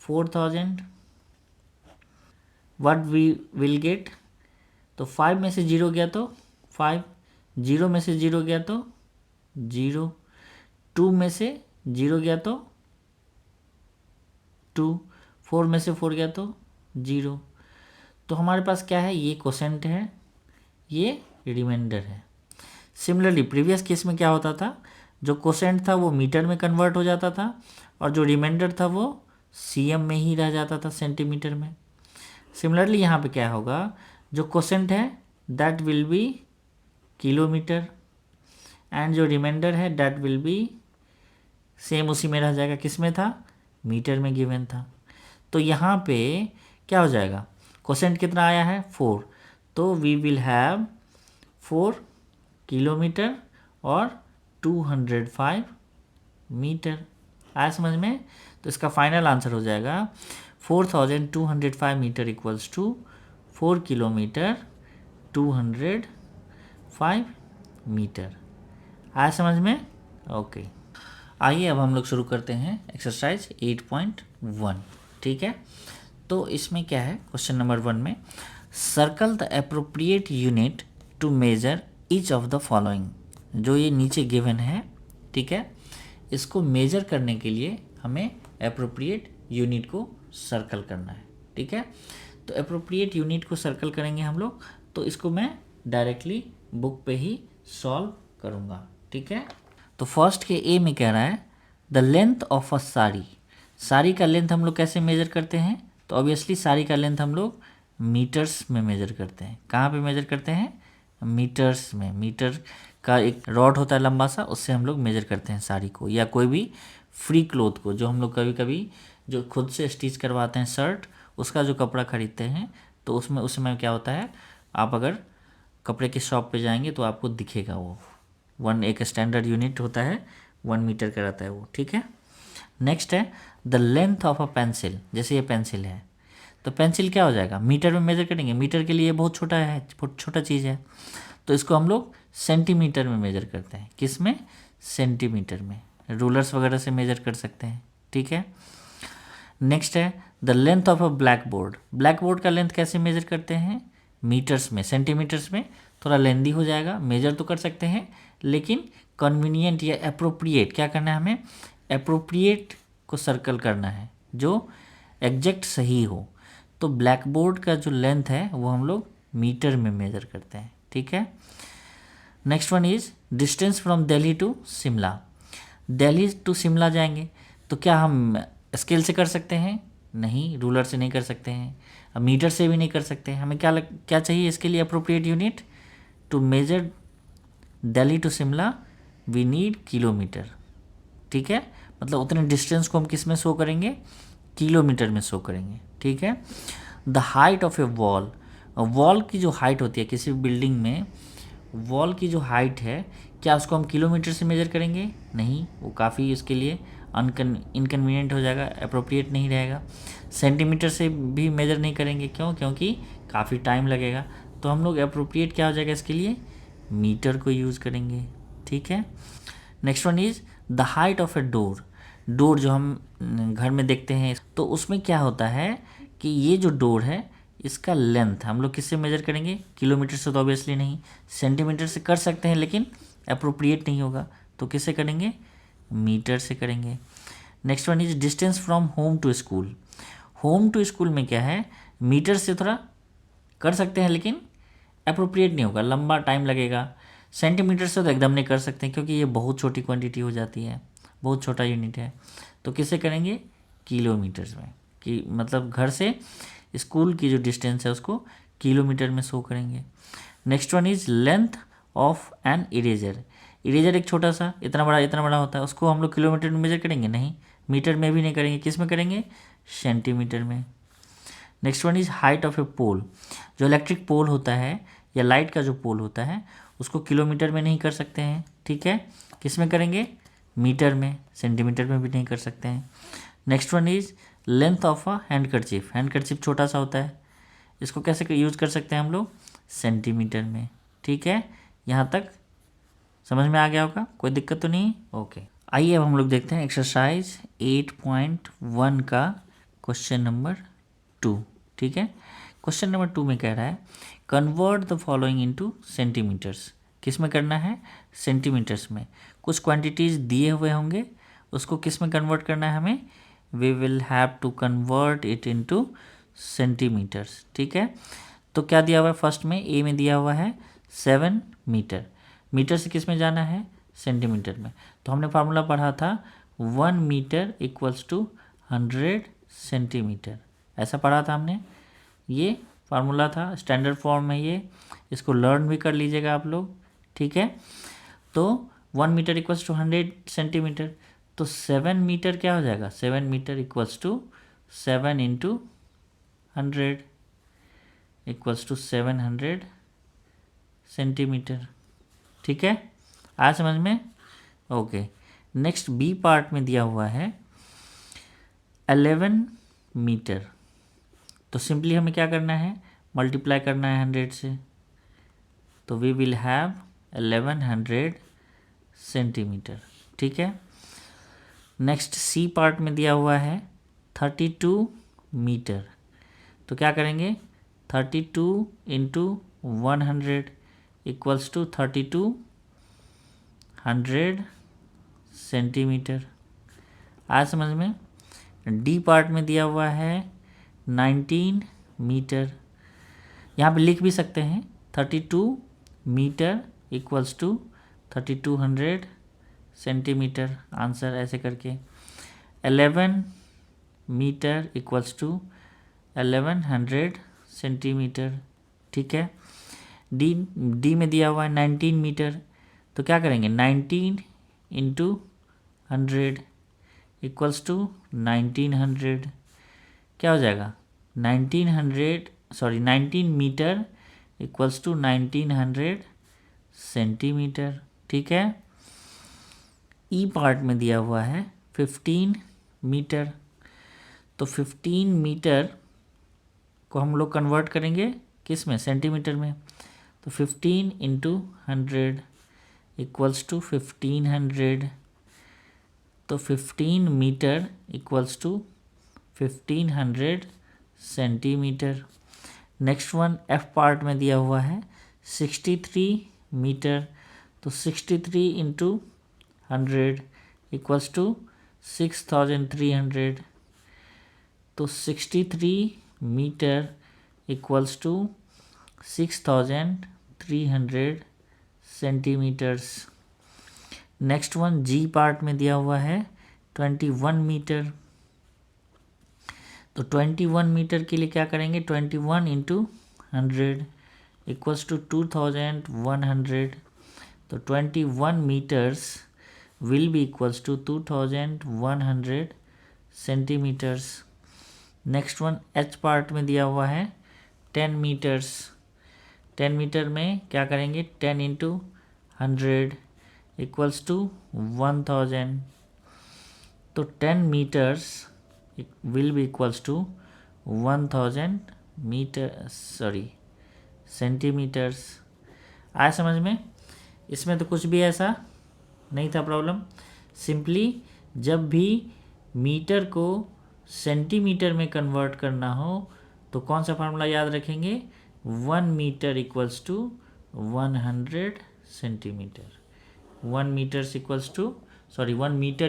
4000 व्हाट वी विल गेट, तो 5 में से 0 गया तो 5, 0 में से 0 गया तो 0, 2 में से 0 गया तो 2, 4 में से 4 गया तो 0। तो हमारे पास क्या है, ये कोसेंट है, ये रिमाइंडर है। सिमिलरली प्रीवियस केस में क्या होता था, जो कोसेंट था वो मीटर में कन्वर्ट हो जाता था और जो रिमाइंडर था वो सीएम में ही रह जाता था, सेंटीमीटर में। सिमिलरली यहाँ पे क्या होगा, जो कोसेंट है that will B kilometre and जो रिमाइंडर है दैट विल बी सेम उसी में रह जाएगा, किस में था, मीटर में गिवन था। तो यहाँ पे क्या हो जाएगा, कोसेंट कितना आया है 4, तो वी विल हैव 4 किलोमीटर और 205 मीटर। आया समझ में। तो इसका फाइनल आंसर हो जाएगा 4205 metre equals to 4 kilometre 205 metre. आया समझ में। ओके, आइए अब हम लोग शुरू करते हैं एक्सरसाइज 8.1, ठीक है। तो इसमें क्या है, क्वेश्चन नंबर 1 में circle the appropriate unit to measure each of the following, जो ये नीचे गिवन है, ठीक है, इसको मेजर करने के लिए हमें एप्रोप्रिएट यूनिट को सर्कल करना है, ठीक है। तो एप्रोप्रिएट यूनिट को सर्कल करेंगे हम लोग, तो इसको मैं डायरेक्टली बुक पे ही सॉल्व करूँगा, ठीक है। तो फर्स्ट के ए में कह रहा है the length of a sari, sari का लेंथ हम लोग कैसे मेजर करते हैं, तो ऑब्वियसली साड़ी का लेंथ हम लोग मीटर्स में मेजर करते हैं। कहाँ पे मेजर करते हैं, मीटर्स में। मीटर का एक रॉड होता है लंबा सा, उससे हम लोग मेजर करते हैं साड़ी को, या कोई भी फ्री क्लोथ को, जो हम लोग कभी कभी जो खुद से स्टिच करवाते हैं शर्ट, उसका जो कपड़ा खरीदते हैं, तो उसमें उस समय क्या होता है, आप अगर कपड़े की शॉप पे जाएंगे तो आपको दिखेगा वो एक स्टैंडर्ड यूनिट होता है, 1 मीटर का रहता है वो, ठीक है। नेक्स्ट है the length of a pencil, जैसे ये पेंसिल है तो पेंसिल क्या हो जाएगा, मीटर में मेजर करेंगे, मीटर के लिए बहुत छोटा है, बहुत छोटा चीज़ है, तो इसको हम लोग सेंटीमीटर में मेजर करते हैं। किस में, सेंटीमीटर में।
रूलर्स वगैरह से मेजर कर सकते हैं, ठीक है। नेक्स्ट है the length of a black board. Black board का लेंथ कैसे मेजर करते हैं, मीटर्स में, सेंटीमीटर्स में थोड़ा लेंदी हो जाएगा, मेजर तो कर सकते हैं लेकिन कन्वीनियंट या अप्रोप्रिएट क्या करना है हमें, अप्रोप्रिएट को सर्कल करना है जो एग्जैक्ट सही हो। तो ब्लैक बोर्ड का जो लेंथ है वो हम लोग मीटर में मेजर करते हैं, ठीक है। Next one is distance from Delhi to Shimla. Delhi to Shimla जाएंगे तो क्या हम स्केल से कर सकते हैं, नहीं, रूलर से नहीं कर सकते हैं, अब मीटर से भी नहीं कर सकते हैं। हमें क्या चाहिए इसके लिए appropriate unit, to measure Delhi to Shimla we need kilometre, ठीक है। मतलब उतने डिस्टेंस को हम किस में शो करेंगे, किलोमीटर में शो करेंगे, ठीक है। The height of A wall, wall की जो हाइट होती है किसी बिल्डिंग में, वॉल की जो हाइट है क्या उसको हम किलोमीटर से मेजर करेंगे, नहीं, वो काफ़ी उसके लिए इनकन्वीनियंट हो जाएगा, अप्रोप्रिएट नहीं रहेगा। सेंटीमीटर से भी मेजर नहीं करेंगे, क्यों, क्योंकि काफ़ी टाइम लगेगा। तो हम लोग अप्रोप्रिएट क्या हो जाएगा इसके लिए, मीटर को यूज़ करेंगे, ठीक है। Next one is the height of a door. Door जो हम घर में देखते हैं तो उसमें क्या होता है कि ये जो डोर है इसका लेंथ हम लोग किससे मेजर करेंगे, किलोमीटर से तो ऑब्वियसली नहीं, सेंटीमीटर से कर सकते हैं लेकिन अप्रोप्रिएट नहीं होगा, तो किससे करेंगे, मीटर से करेंगे। Next one is distance from home to school. Home to school में क्या है, मीटर से थोड़ा कर सकते हैं लेकिन अप्रोप्रिएट नहीं होगा, लंबा टाइम लगेगा। सेंटीमीटर से तो एकदम नहीं कर सकते क्योंकि ये बहुत छोटी क्वांटिटी हो जाती है, बहुत छोटा यूनिट है। तो किससे करेंगे, किलोमीटर्स में, कि मतलब घर से स्कूल की जो डिस्टेंस है उसको किलोमीटर में शो करेंगे। Next one is length of an eraser. Eraser एक छोटा सा इतना बड़ा होता है, उसको हम लोग किलोमीटर में मेजर करेंगे, नहीं, मीटर में भी नहीं करेंगे, किस में करेंगे, सेंटीमीटर में। Next one is height of a pole. जो इलेक्ट्रिक पोल होता है या लाइट का जो पोल होता है उसको किलोमीटर में नहीं कर सकते हैं, ठीक है, किस में करेंगे, मीटर में, सेंटीमीटर में भी नहीं कर सकते हैं। Next one is length of a handkerchief. Handkerchief छोटा सा होता है, इसको कैसे यूज़ कर सकते हैं हम लोग, सेंटीमीटर में, ठीक है। यहाँ तक समझ में आ गया होगा, कोई दिक्कत तो नहीं, ओके। आइए अब हम लोग देखते हैं एक्सरसाइज 8.1 का क्वेश्चन नंबर 2, ठीक है। क्वेश्चन नंबर 2 में कह रहा है convert the following into centimetres. किस में करना है, सेंटीमीटर्स में। कुछ क्वांटिटीज़ दिए हुए होंगे, उसको किस में कन्वर्ट करना है हमें, we will have to convert it into centimetres, ठीक है। तो क्या दिया हुआ है, फर्स्ट में ए में दिया हुआ है 7 मीटर, मीटर से किस में जाना है, सेंटीमीटर में। तो हमने फार्मूला पढ़ा था 1 मीटर इक्वल्स टू 100 सेंटीमीटर, ऐसा पढ़ा था हमने, ये फार्मूला था, स्टैंडर्ड फॉर्म में ये, इसको लर्न भी कर लीजिएगा आप लोग, ठीक है। तो 1 मीटर इक्वल्स टू 100 सेंटीमीटर, तो 7 मीटर क्या हो जाएगा, 7 metre equals to 7 into 100 equals to 700 centimetre, ठीक है, आज समझ में, ओके। नेक्स्ट बी पार्ट में दिया हुआ है 11 मीटर, तो सिंपली हमें क्या करना है, मल्टीप्लाई करना है 100 से, तो वी विल हैव 1100 सेंटीमीटर, ठीक है। नेक्स्ट सी पार्ट में दिया हुआ है 32 मीटर, तो क्या करेंगे, 32 इंटू 100 इक्वल्स टू 3200 सेंटीमीटर, आज समझ में। डी पार्ट में दिया हुआ है 19 मीटर, यहाँ पे लिख भी सकते हैं 32 metre equals to 3200 centimetre, answer ऐसे करके। 11 मीटर इक्वल्स टू 1100 सेंटीमीटर, ठीक है। डी में दिया हुआ है 19 मीटर, तो क्या करेंगे, 19 इंटू 100 इक्वल्स टू 1900, क्या हो जाएगा, 19 मीटर इक्वल्स टू 1900 सेंटीमीटर, ठीक है। ई पार्ट में दिया हुआ है 15 मीटर, तो 15 मीटर को हम लोग कन्वर्ट करेंगे किस में, सेंटीमीटर में, तो 15 इंटू 100 इक्वल्स टू 1500, तो 15 metre equals to 1500 centimetre. Next one F part में दिया हुआ है 63 मीटर, तो 63 इंटू 100 इक्वल्स टू 6300। तो 63 metre equals to 6300 centimetres. Next one G part में दिया हुआ है 21 मीटर, तो 21 मीटर के लिए क्या करेंगे, 21 इंटू 100 इक्वल्स टू 2100। तो 21 metres will be equals to 2100 centimetres. Next one H part में दिया हुआ है 10 मीटर्स। 10 मीटर में क्या करेंगे, 10 इंटू 100 इक्वल्स टू 1000। तो 10 metres will be equals to 1000 centimetres. आया समझ में? इसमें तो कुछ भी ऐसा नहीं था प्रॉब्लम। सिंपली जब भी मीटर को सेंटीमीटर में कन्वर्ट करना हो तो कौन सा फार्मूला याद रखेंगे, 1 metre equals to 100 centimetre. 1 metre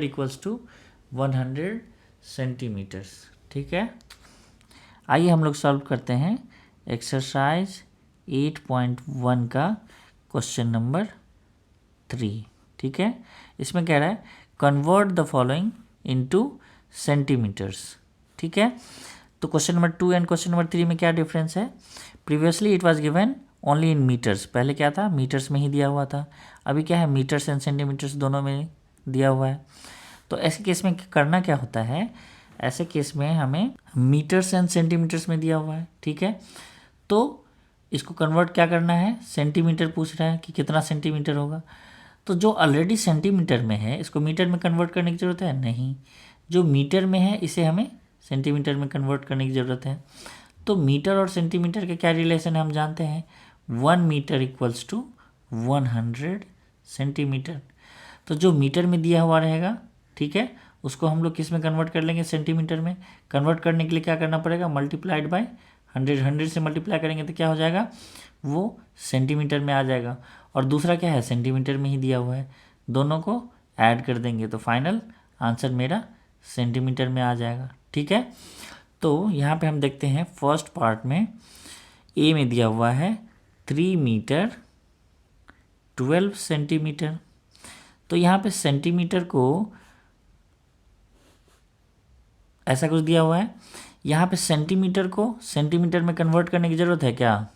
equals to 100 centimetres. ठीक है, आइए हम लोग सॉल्व करते हैं एक्सरसाइज 8.1 का क्वेश्चन नंबर 3। ठीक है, इसमें कह रहा है convert the following into centimetres. ठीक है, तो question number 2 and question number 3 में क्या डिफरेंस है? Previously it was given only in metres, पहले क्या था, मीटर्स में ही दिया हुआ था। अभी क्या है, मीटर्स एंड सेंटीमीटर्स दोनों में दिया हुआ है। तो ऐसे केस में करना क्या होता है, ऐसे केस में हमें मीटर्स एंड सेंटीमीटर्स में दिया हुआ है। ठीक है, तो इसको कन्वर्ट क्या करना है, सेंटीमीटर पूछ रहा है कि कितना सेंटीमीटर होगा। तो जो ऑलरेडी सेंटीमीटर में है इसको मीटर में कन्वर्ट करने की ज़रूरत है नहीं, जो मीटर में है इसे हमें सेंटीमीटर में कन्वर्ट करने की ज़रूरत है। तो मीटर और सेंटीमीटर के क्या रिलेशन है हम जानते हैं, 1 मीटर इक्वल्स टू 100 सेंटीमीटर। तो जो मीटर में दिया हुआ रहेगा, ठीक है, उसको हम लोग किस में कन्वर्ट कर लेंगे, सेंटीमीटर में। कन्वर्ट करने के लिए क्या करना पड़ेगा, मल्टीप्लाइड बाय 100, 100 से मल्टीप्लाई करेंगे तो क्या हो जाएगा, वो सेंटीमीटर में आ जाएगा। और दूसरा क्या है, सेंटीमीटर में ही दिया हुआ है, दोनों को ऐड कर देंगे तो फाइनल आंसर मेरा सेंटीमीटर में आ जाएगा। ठीक है, तो यहाँ पे हम देखते हैं फर्स्ट पार्ट में ए में दिया हुआ है 3 मीटर 12 सेंटीमीटर। तो यहाँ पे सेंटीमीटर को ऐसा कुछ दिया हुआ है, यहाँ पे सेंटीमीटर को सेंटीमीटर में कन्वर्ट करने की ज़रूरत है क्या,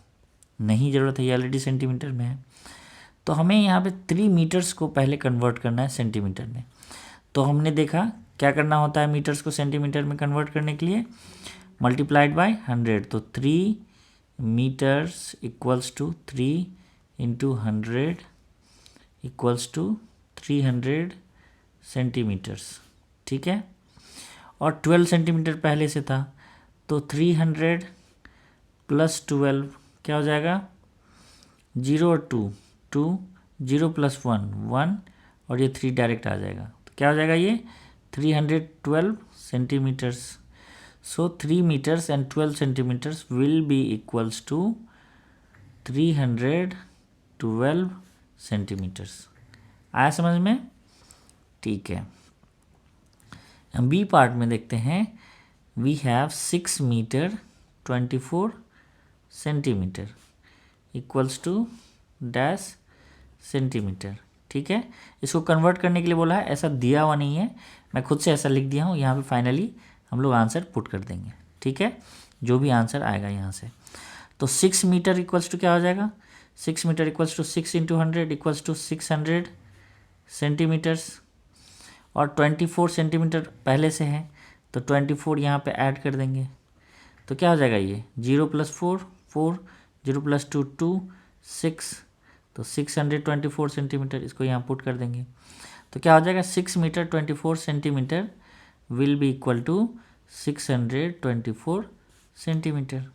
नहीं ज़रूरत है, ये ऑलरेडी सेंटीमीटर में है। तो हमें यहाँ पे 3 मीटर्स को पहले कन्वर्ट करना है सेंटीमीटर में। तो हमने देखा क्या करना होता है मीटर्स को सेंटीमीटर में कन्वर्ट करने के लिए, मल्टीप्लाइड बाय 100। तो 3 metres equals to 3 into 100 equals to 300 centimetres. ठीक है, और 12 सेंटीमीटर पहले से था, तो 300 प्लस 12 क्या हो जाएगा, 0 और 2, 0 प्लस 1, 1 और ये 3 डायरेक्ट आ जाएगा। तो क्या हो जाएगा, ये 312 centimetres. So 3 metres and 12 centimetres will be equals to 312 centimetres. आया समझ में? ठीक है, हम बी पार्ट में देखते हैं, we have 6 metre 24 centimetre equals to dash centimetre. ठीक है, इसको कन्वर्ट करने के लिए बोला है, ऐसा दिया हुआ नहीं है, मैं खुद से ऐसा लिख दिया हूँ। यहाँ पे फाइनली हम लोग आंसर पुट कर देंगे। ठीक है, जो भी आंसर आएगा यहाँ से। तो 6 मीटर इक्वल्स टू क्या हो जाएगा, 6 metre equals to 6 into 100 equals to 600 centimetres. और 24 सेंटीमीटर पहले से है तो 24 यहाँ पे ऐड कर देंगे तो क्या हो जाएगा, ये 0 प्लस 4 4, 0 प्लस 2 2, 6, तो 624 सेंटीमीटर, इसको यहाँ पुट कर देंगे तो क्या हो जाएगा, 6 metre 24 centimetre will be equal to 624 centimetre.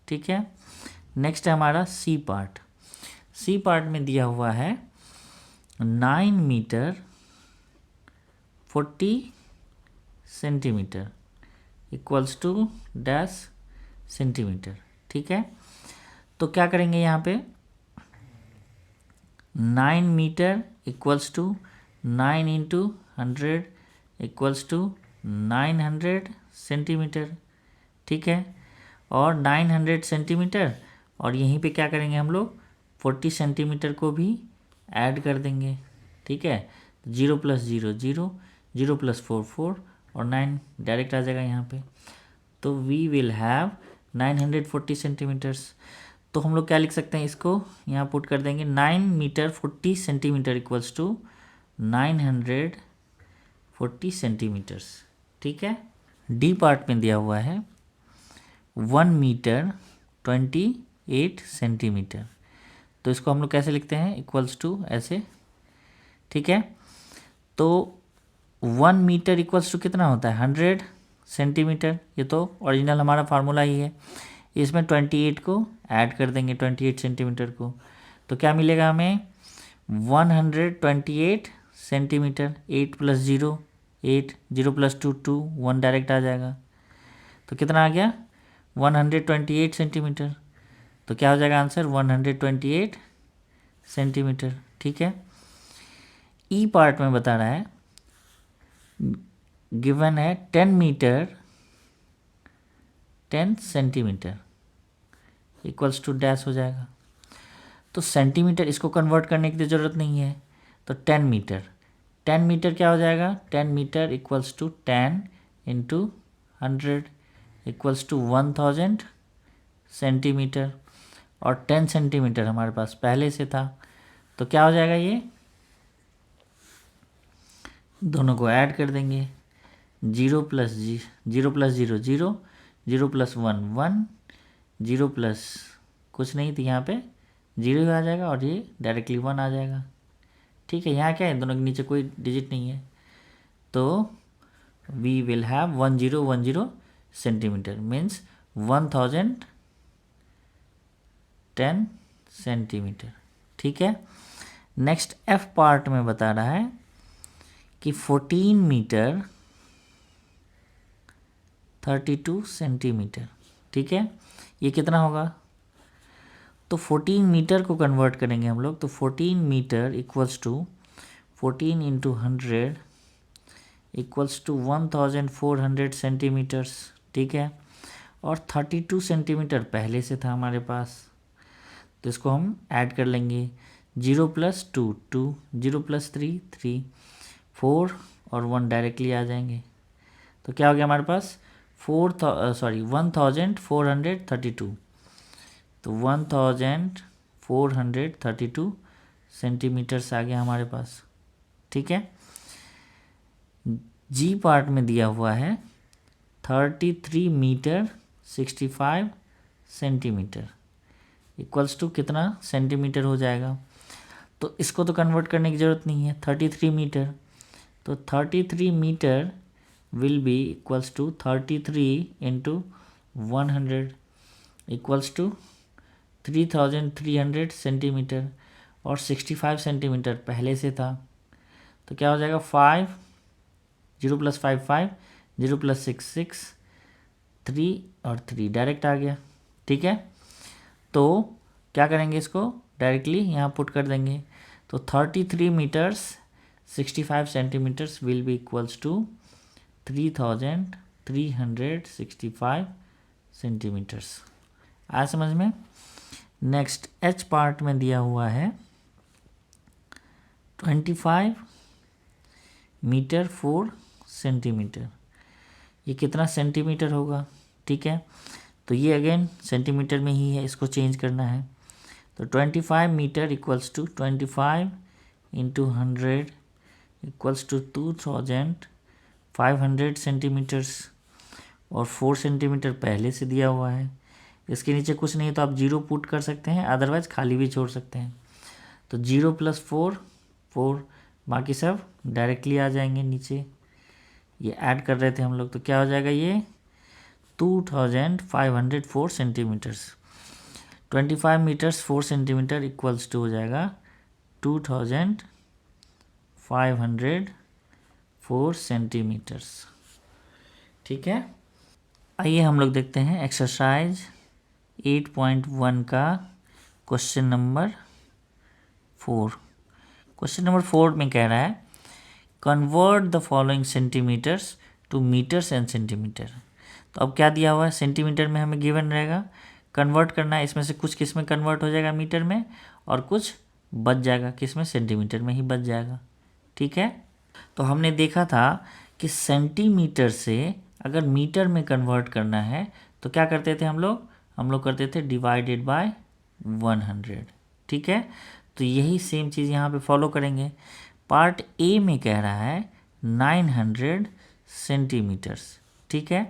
ठीक है, नेक्स्ट है हमारा सी पार्ट। सी पार्ट में दिया हुआ है 9 metre 40 centimetre equals to dash centimetre. ठीक है, तो क्या करेंगे यहाँ पे 9 metre equals to 9 into 100 equals to 900 centimetre. ठीक है, और 900 सेंटीमीटर और यहीं पे क्या करेंगे हम लोग 40 सेंटीमीटर को भी ऐड कर देंगे। ठीक है, 0 + 0 0, 0 + 4 4 और 9 डायरेक्ट आ जाएगा यहाँ पे। तो वी विल हैव 940 सेंटीमीटर्स। तो हम लोग क्या लिख सकते हैं, इसको यहाँ पुट कर देंगे 9 metre 40 centimetre equals to 940 centimetres. ठीक है, डी पार्ट में दिया हुआ है 1 मीटर 28 सेंटीमीटर। तो इसको हम लोग कैसे लिखते हैं, इक्वल्स टू ऐसे। ठीक है, तो 1 मीटर इक्वल्स टू कितना होता है 100 सेंटीमीटर। ये तो ओरिजिनल हमारा फार्मूला ही है। इसमें 28 को ऐड कर देंगे 28 सेंटीमीटर को, तो क्या मिलेगा हमें 128 सेंटीमीटर। 8 + 0 8, 0 + 2 2, 1 डायरेक्ट आ जाएगा। तो कितना आ गया 128 सेंटीमीटर। तो क्या हो जाएगा आंसर 128 सेंटीमीटर। ठीक है, ई पार्ट में बता रहा है गिवन है 10 metre 10 centimetre equals to dash हो जाएगा। तो सेंटीमीटर इसको कन्वर्ट करने की ज़रूरत नहीं है। तो 10 मीटर 10 मीटर क्या हो जाएगा 10 metre equals to 10 into 100 equals to 1000 centimetre. और 10 सेंटीमीटर हमारे पास पहले से था, तो क्या हो जाएगा ये दोनों को ऐड कर देंगे 0 + 0 + 0 0, 0 + 1 1, 0 प्लस कुछ नहीं थी यहाँ पे 0 ही आ जाएगा और ये डायरेक्टली 1 आ जाएगा। ठीक है, यहाँ क्या है दोनों के नीचे कोई डिजिट नहीं है, तो we will have 1010 centimetre means 1010 centimetre. ठीक है, नेक्स्ट एफ पार्ट में बता रहा है कि 14 मीटर 32 सेंटीमीटर। ठीक है, ये कितना होगा, तो 14 मीटर को कन्वर्ट करेंगे हम लोग। तो 14 metre equals to 14 into 100 equals to 1400 centimetres. ठीक है, और 32 सेंटीमीटर पहले से था हमारे पास, तो इसको हम ऐड कर लेंगे 0 + 2 2, 0 + 3 3, 4 और 1 डायरेक्टली आ जाएंगे। तो क्या हो गया हमारे पास 1432। तो 1432 सेंटीमीटर्स आ गया हमारे पास। ठीक है, जी पार्ट में दिया हुआ है 33 मीटर 65 सेंटीमीटर इक्वल्स टू कितना सेंटीमीटर हो जाएगा। तो इसको तो कन्वर्ट करने की ज़रूरत नहीं है 33 मीटर। तो 33 metre will be equals to 33 into 100 equals to 3300 centimetre और 65 सेंटीमीटर पहले से था, तो क्या हो जाएगा 5, 0 + 5 5, 0 + 6 6, 3 और 3 डायरेक्ट आ गया। ठीक है, तो क्या करेंगे इसको डायरेक्टली यहाँ पुट कर देंगे। तो 33 metres 65 centimetres will be equals to 3365 centimetres. आया समझ में। नेक्स्ट एच पार्ट में दिया हुआ है 25 मीटर 4 सेंटीमीटर। ये कितना सेंटीमीटर होगा। ठीक है, तो ये अगेन सेंटीमीटर में ही है, इसको चेंज करना है। तो 25 metre equals to 25 into 100 equals to 2500 centimetres और 4 सेंटीमीटर पहले से दिया हुआ है। इसके नीचे कुछ नहीं तो आप 0 पुट कर सकते हैं, अदरवाइज खाली भी छोड़ सकते हैं। तो 0 + 4 4, बाकी सब डायरेक्टली आ जाएंगे नीचे। ये ऐड कर रहे थे हम लोग, तो क्या हो जाएगा ये 2504 centimetres. 25 metres 4 centimetre equals to हो जाएगा 4 सेंटीमीटर्स। ठीक है, आइए हम लोग देखते हैं एक्सरसाइज 8.1 का क्वेश्चन नंबर 4। क्वेश्चन नंबर 4 में कह रहा है convert the following centimetres to metres and centimetre. तो अब क्या दिया हुआ है, सेंटीमीटर में हमें गिवन रहेगा, कन्वर्ट करना है, इसमें से कुछ किस में कन्वर्ट हो जाएगा, मीटर में, और कुछ बच जाएगा किस में, सेंटीमीटर में ही बच जाएगा। ठीक है, तो हमने देखा था कि सेंटीमीटर से अगर मीटर में कन्वर्ट करना है तो क्या करते थे हम लोग करते थे डिवाइडेड बाय 100। ठीक है, तो यही सेम चीज़ यहाँ पे फॉलो करेंगे। पार्ट ए में कह रहा है 900 सेंटीमीटर्स। ठीक है,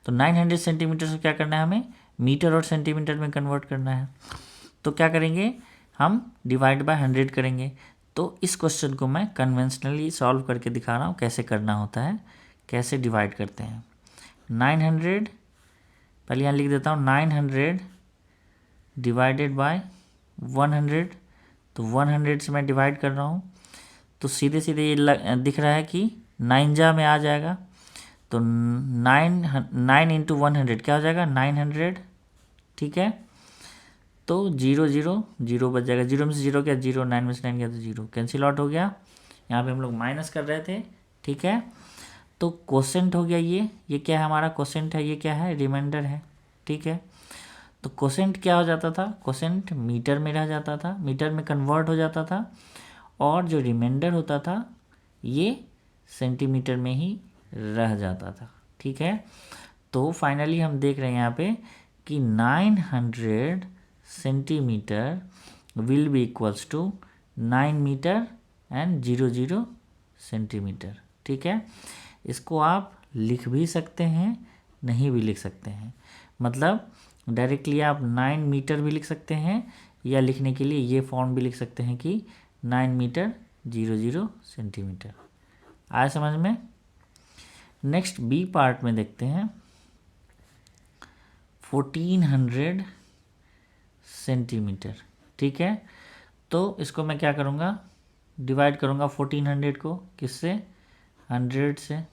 तो 900 सेंटीमीटर से क्या करना है, हमें मीटर और सेंटीमीटर में कन्वर्ट करना है। तो क्या करेंगे, हम डिवाइड बाय 100 करेंगे। तो इस क्वेश्चन को मैं कन्वेंशनली सॉल्व करके दिखा रहा हूँ कैसे करना होता है, कैसे डिवाइड करते हैं। 900 पहले यहाँ लिख देता हूँ, 900 डिवाइडेड बाय 100। तो 100 से मैं डिवाइड कर रहा हूँ, तो सीधे सीधे ये दिख रहा है कि 9 जा में आ जाएगा। तो 9 इंटू 100 क्या हो जाएगा, 900। ठीक है, तो 0 0 0 बच जाएगा, 0 में से 0 क्या, 0, 9 में से 9 गया तो 0, कैंसिल आउट हो गया। यहाँ पे हम लोग माइनस कर रहे थे। ठीक है, तो कोसेंट हो गया, ये क्या है हमारा, कोसेंट है, ये क्या है, रिमाइंडर है। ठीक है, तो कोसेंट क्या हो जाता था, कोसेंट मीटर में रह जाता था, मीटर में कन्वर्ट हो जाता था, और जो रिमाइंडर होता था ये सेंटीमीटर में ही रह जाता था। ठीक है, तो फाइनली हम देख रहे हैं यहाँ पे कि 900 centimetre will be equals to 9 metre and 00 centimetre. ठीक है, इसको आप लिख भी सकते हैं, नहीं भी लिख सकते हैं, मतलब डायरेक्टली आप 9 मीटर भी लिख सकते हैं, या लिखने के लिए ये फॉर्म भी लिख सकते हैं कि 9 मीटर 00 सेंटीमीटर। आया समझ में। नेक्स्ट बी पार्ट में देखते हैं 1400 सेंटीमीटर। ठीक है, तो इसको मैं क्या करूँगा, डिवाइड करूँगा 1400 को किससे, 100 से।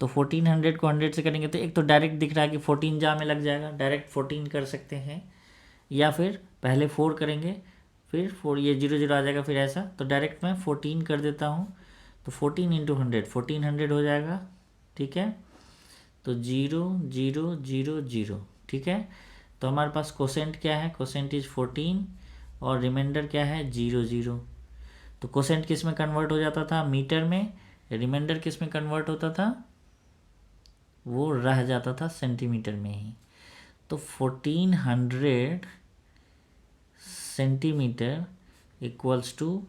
तो 1400 को 100 से करेंगे तो एक तो डायरेक्ट दिख रहा है कि 14 जा में लग जाएगा, डायरेक्ट 14 कर सकते हैं, या फिर पहले 4 करेंगे फिर 4, ये 0 आ जाएगा फिर ऐसा, तो डायरेक्ट मैं 14 कर देता हूँ। तो 14 इंटू 100 1400 हो जाएगा। ठीक है, तो 0 0 0 0। ठीक है, तो हमारे पास कोसेंट क्या है, कोसेंट इज 14, और रिमाइंडर क्या है, 0 0। तो कोसेंट किस में कन्वर्ट हो जाता था, मीटर में, रिमाइंडर किस में कन्वर्ट होता था, वो रह जाता था सेंटीमीटर में ही। तो 1400 centimetre equals to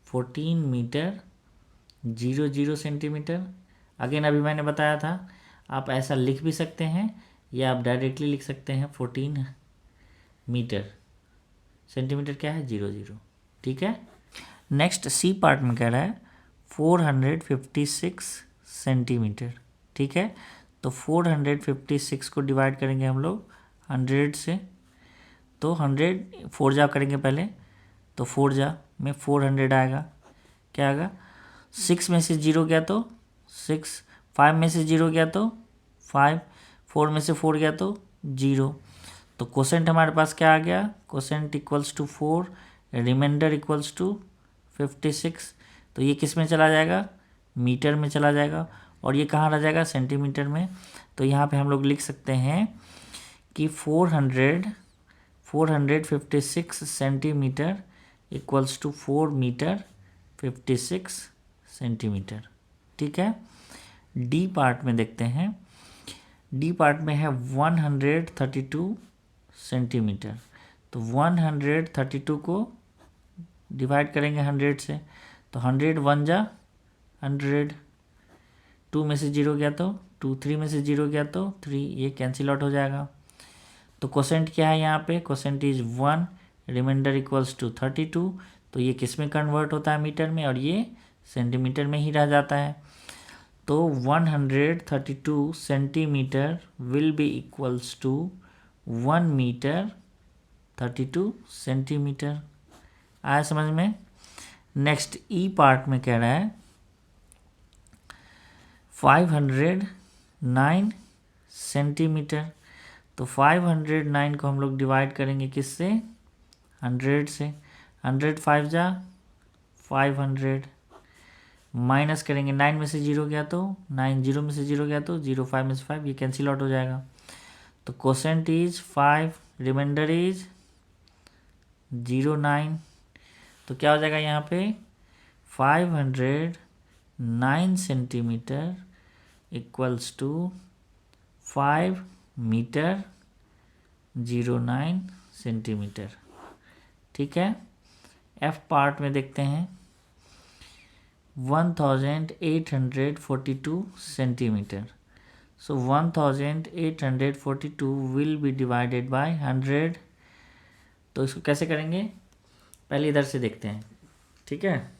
14 metre 00 centimetre. Again अभी मैंने बताया था आप ऐसा लिख भी सकते हैं, या आप डायरेक्टली लिख सकते हैं 14 मीटर, सेंटीमीटर क्या है, 00। ठीक है, नेक्स्ट सी पार्ट में कह रहा है 456 सेंटीमीटर। ठीक है, तो 456 को डिवाइड करेंगे हम लोग 100 से। तो 100 4 जा करेंगे पहले, तो 4 जा में 400 आएगा, क्या आएगा, 6 में से 0 गया तो 6, 5 में से 0 गया तो 5, 4 में से 4 गया तो 0। तो कोसेंट हमारे पास क्या आ गया, quotient equals to 4, remainder equals to 56। तो ये किस में चला जाएगा, मीटर में चला जाएगा, और ये कहाँ रह जाएगा, सेंटीमीटर में। तो यहाँ पे हम लोग लिख सकते हैं कि 456 centimetre equals to 4 metre 56 centimetre. ठीक है, डी पार्ट में देखते हैं, डी पार्ट में है 132 सेंटीमीटर। तो 132 को डिवाइड करेंगे 100 से, तो 100 1 जा 100, 2 में से 0 गया तो 2, 3 में से 0 गया तो 3, ये कैंसिल आउट हो जाएगा। तो कोसेंट क्या है यहाँ पे, quotient is 1, remainder equals to 32। तो ये किस में कन्वर्ट होता है, मीटर में, और ये सेंटीमीटर में ही रह जाता है। तो 132 centimetre will be equals to 1 metre 32 centimetre. आया समझ में।
नेक्स्ट ई पार्ट में कह रहा है 509 सेंटीमीटर। तो 509 को हम लोग डिवाइड करेंगे किससे, 100 से। 100 5 जा 500, माइनस करेंगे 9 में से 0 गया तो 9, 0 में से 0 गया तो 0, 5 में से 5, ये कैंसिल आउट हो जाएगा। तो कोसेंट इज 5, रिमाइंडर इज 09। तो क्या हो जाएगा यहाँ पे 509 centimetre equals to 5 metre 09 centimetre. ठीक है। एफ पार्ट में देखते हैं 1842 centimetre. So 1842 will be divided by 100। तो इसको कैसे करेंगे, पहले इधर से देखते हैं। ठीक है।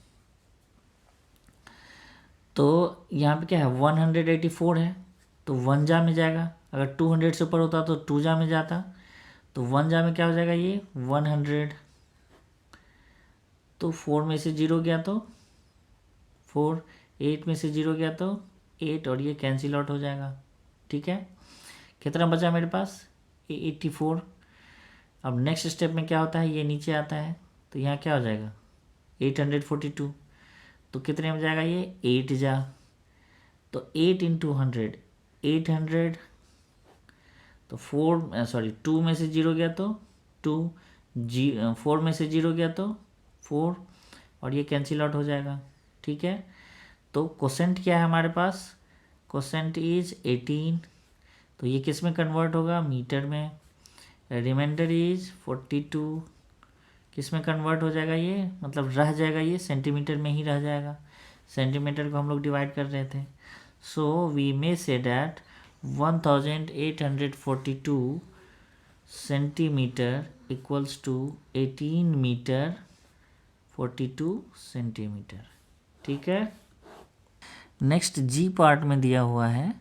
तो यहाँ पे क्या है 184 है, तो 1 जा में जाएगा। अगर 200 से ऊपर होता तो 2 जा में जाता, तो 1 जा में क्या हो जाएगा ये 100। तो 4 में से 0 गया तो 4, 8 में से 0 गया तो 8, और ये कैंसिल आउट हो जाएगा। ठीक है। कितना बचा मेरे पास 84। अब नेक्स्ट स्टेप में क्या होता है, ये नीचे आता है, तो यहाँ क्या हो जाएगा 842। तो कितने में जाएगा ये 8 जा, तो 8 इंटू 100 800। तो 2 में से 0 गया तो 2, 4 में से 0 गया तो 4, और ये कैंसिल आउट हो जाएगा। ठीक है। तो कोसेंट क्या है हमारे पास, कोसेंट इज 18। तो ये किस में कन्वर्ट होगा, मीटर में। रिमाइंडर इज 42, किस में कन्वर्ट हो जाएगा ये, मतलब रह जाएगा ये सेंटीमीटर में ही रह जाएगा। सेंटीमीटर को हम लोग डिवाइड कर रहे थे। सो we may say that 1842 centimetre equals to 18 metre 42 centimetre. ठीक है। नेक्स्ट जी पार्ट में दिया हुआ है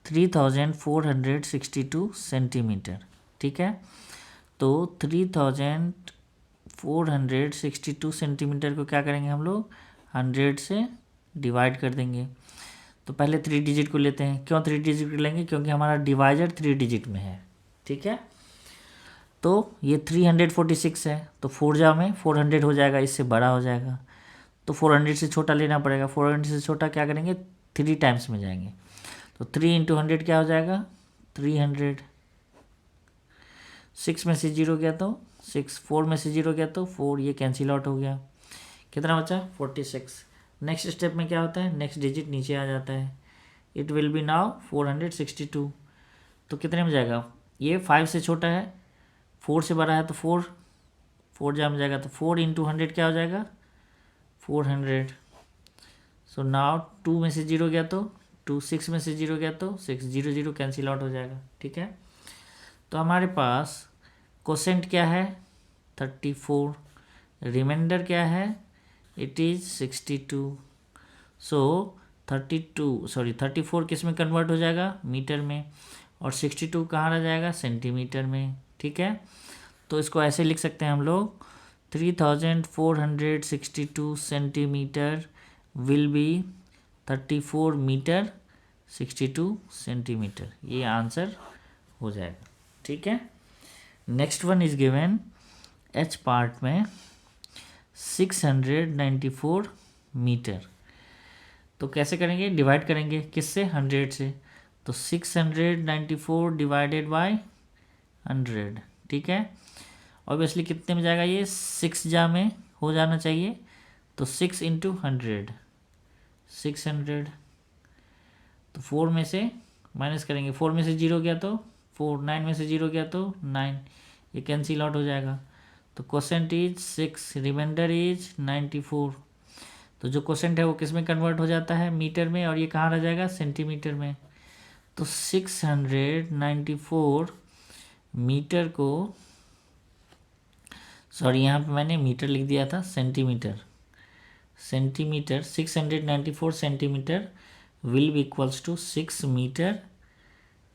3462 सेंटीमीटर। ठीक है। तो 3462 सेंटीमीटर को क्या करेंगे हम लोग 100 से डिवाइड कर देंगे। तो पहले 3 डिजिट को लेते हैं। क्यों 3 डिजिट लेंगे, क्योंकि हमारा डिवाइजर 3 डिजिट में है। ठीक है। तो ये 346 है, तो 4 जा में 400 हो जाएगा, इससे बड़ा हो जाएगा। तो 400 से छोटा लेना पड़ेगा। 400 से छोटा क्या करेंगे 3 टाइम्स में जाएंगे। तो 3 इंटू 100 क्या हो जाएगा 300। 6 में से 0 गया तो 6, 4 में से 0 गया तो 4, ये कैंसिल आउट हो गया। कितना बचा 46। नेक्स्ट स्टेप में क्या होता है, नेक्स्ट डिजिट नीचे आ जाता है। It will B now 462। तो कितने में जाएगा, ये 5 से छोटा है, 4 से बड़ा है, तो 4 जा में जाएगा। तो 4 इंटू 100 क्या हो जाएगा 400। सो नाउ 2 में से 0 गया तो 2, 6 में से 0 गया तो 6, 0 0 कैंसिल आउट हो जाएगा। ठीक है। तो हमारे पास कोसेंट क्या है 34, रिमाइंडर क्या है इट इज़ 62। सो 34 किस में कन्वर्ट हो जाएगा मीटर में, और 62 कहाँ रह जाएगा सेंटीमीटर में। ठीक है। तो इसको ऐसे लिख सकते हैं हम लोग 3462 centimetre will be 34 metre 62 centimetre, ये आंसर हो जाएगा। ठीक है। Next one is given H part में 694 मीटर। तो कैसे करेंगे, डिवाइड करेंगे किससे 100 से। तो 694 डिवाइडेड बाय 100। ठीक है। ऑब्वियसली कितने में जाएगा ये 6 जा में हो जाना चाहिए। तो 6 इंटू 100 600। तो 4 में से माइनस करेंगे, 4 में से 0 गया तो 4, 9 में से 0 गया तो 9, ये कैंसिल आउट हो जाएगा। तो कोसेंट इज 6, रिमाइंडर इज 94। तो जो कोसेंट है वो किस में कन्वर्ट हो जाता है मीटर में, और ये कहाँ रह जाएगा सेंटीमीटर में। तो 694 मीटर को, सॉरी यहाँ पे मैंने मीटर लिख दिया था, centimetre 694 centimetre will be equals to 6 metre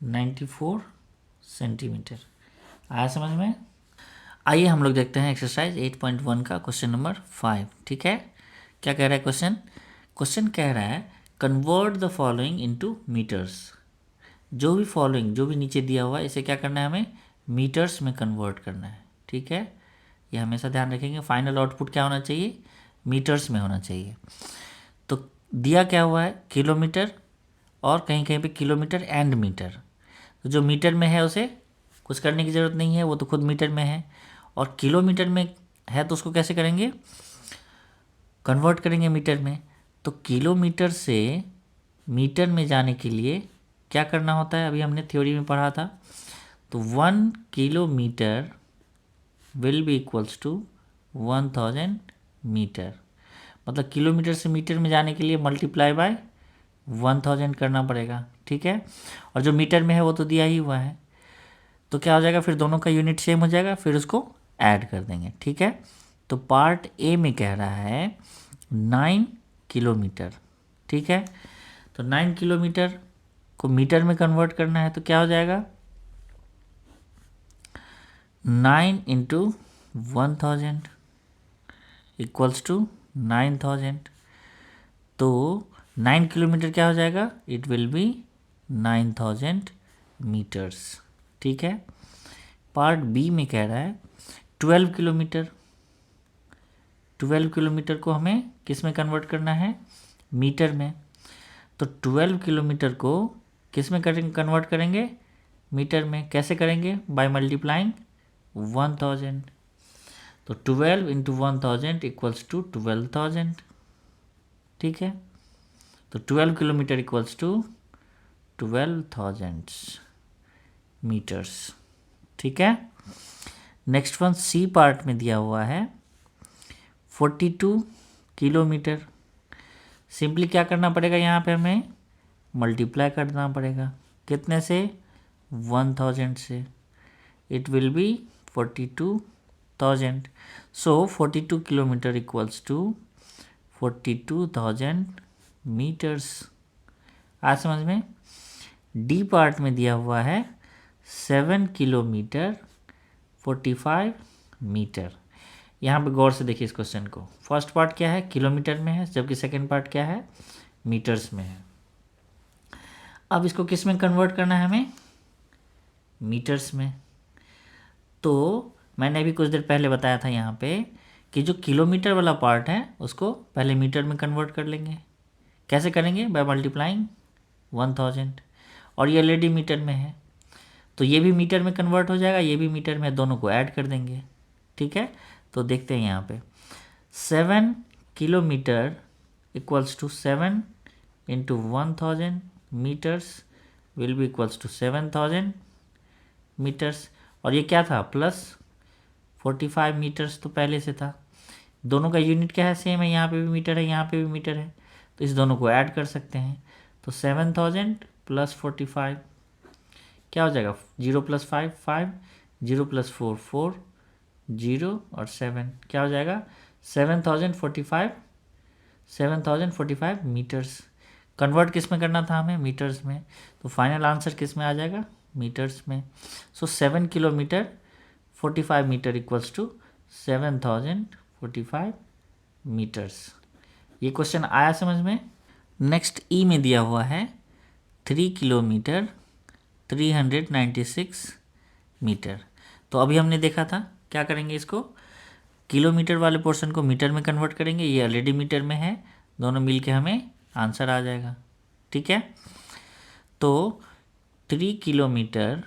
94 centimetre. आया समझ में।
आइए हम लोग देखते हैं एक्सरसाइज 8.1 का क्वेश्चन नंबर 5। ठीक है, क्या कह रहा है क्वेश्चन कह रहा है convert the following into metres. जो भी नीचे दिया हुआ है इसे क्या करना है, हमें मीटर्स में कन्वर्ट करना है। ठीक है, ये हमेशा ध्यान रखेंगे, फाइनल आउटपुट क्या होना चाहिए, मीटर्स में होना चाहिए। तो दिया क्या हुआ है, किलोमीटर, और कहीं कहीं पे किलोमीटर एंड मीटर। तो जो मीटर में है उसे कुछ करने की ज़रूरत नहीं है, वो तो खुद मीटर में है। और किलोमीटर में है तो उसको कैसे करेंगे, कन्वर्ट करेंगे मीटर में। तो किलोमीटर से मीटर में जाने के लिए क्या करना होता है, अभी हमने थ्योरी में पढ़ा था। तो 1 kilometre will be equals to 1000 metre. मतलब किलोमीटर से मीटर में जाने के लिए मल्टीप्लाई बाय 1000 करना पड़ेगा। ठीक है, और जो मीटर में है वो तो दिया ही हुआ है, तो क्या हो जाएगा, फिर दोनों का यूनिट सेम हो जाएगा, फिर उसको ऐड कर देंगे। ठीक है, तो पार्ट ए में कह रहा है 9 किलोमीटर। ठीक है, तो 9 किलोमीटर को मीटर में कन्वर्ट करना है, तो क्या हो जाएगा, 9 इंटू 1000 इक्वल्स टू 9000। तो 9 किलोमीटर क्या हो जाएगा, इट विल बी 9000 मीटर्स। ठीक है, पार्ट बी में कह रहा है 12 किलोमीटर। 12 किलोमीटर को हमें किस में कन्वर्ट करना है, मीटर में। तो 12 किलोमीटर को किस में कन्वर्ट करेंगे, मीटर में। कैसे करेंगे, बाय मल्टीप्लाइंग 1000। तो 12 इंटू 1000 इक्वल्स टू 12000। ठीक है, तो 12 किलोमीटर इक्वल्स टू 12000 मीटर्स। ठीक है, नेक्स्ट वन सी पार्ट में दिया हुआ है 42 किलोमीटर। सिंपली क्या करना पड़ेगा, यहाँ पे हमें मल्टीप्लाई करना पड़ेगा, कितने से, 1000 से। It will be 42,000। So 42 kilometre equals to 42,000 metres. आज समझ में। डी पार्ट में दिया हुआ है 7 किलोमीटर 45 मीटर। यहाँ पे गौर से देखिए इस क्वेश्चन को। फर्स्ट पार्ट क्या है, किलोमीटर में है, जबकि सेकंड पार्ट क्या है, मीटर्स में है। अब इसको किस में कन्वर्ट करना है हमें, मीटर्स में। तो मैंने अभी कुछ देर पहले बताया था यहाँ पे कि जो किलोमीटर वाला पार्ट है उसको पहले मीटर में कन्वर्ट कर लेंगे। कैसे करेंगे, बाय मल्टीप्लाइंग 1000। और ये ऑलरेडी मीटर में है, तो ये भी मीटर में कन्वर्ट हो जाएगा, ये भी मीटर में, दोनों को ऐड कर देंगे। ठीक है, तो देखते हैं यहाँ पे 7 kilometre equals to 7 into 1000 metres will be equals to 7000 metres. और ये क्या था, प्लस 45 मीटर्स तो पहले से था। दोनों का यूनिट क्या है, सेम है, यहाँ पे भी मीटर है, यहाँ पे भी मीटर है, तो इस दोनों को ऐड कर सकते हैं। तो 7000 प्लस 45 क्या हो जाएगा, 0 प्लस 5 5, 0 प्लस 4 4, 0 और 7 क्या हो जाएगा, 7045 मीटर्स। कन्वर्ट किस में करना था हमें, मीटर्स में। तो फाइनल आंसर किस में आ जाएगा, मीटर्स में। So 7 kilometre 45 metre equals to 7045 metres. ये क्वेश्चन आया समझ में। नेक्स्ट ई में दिया हुआ है 3 किलोमीटर 396 मीटर। तो अभी हमने देखा था क्या करेंगे, इसको किलोमीटर वाले पोर्शन को मीटर में कन्वर्ट करेंगे, ये ऑलरेडी मीटर में है, दोनों मिल के हमें आंसर आ जाएगा। ठीक है, तो 3 किलोमीटर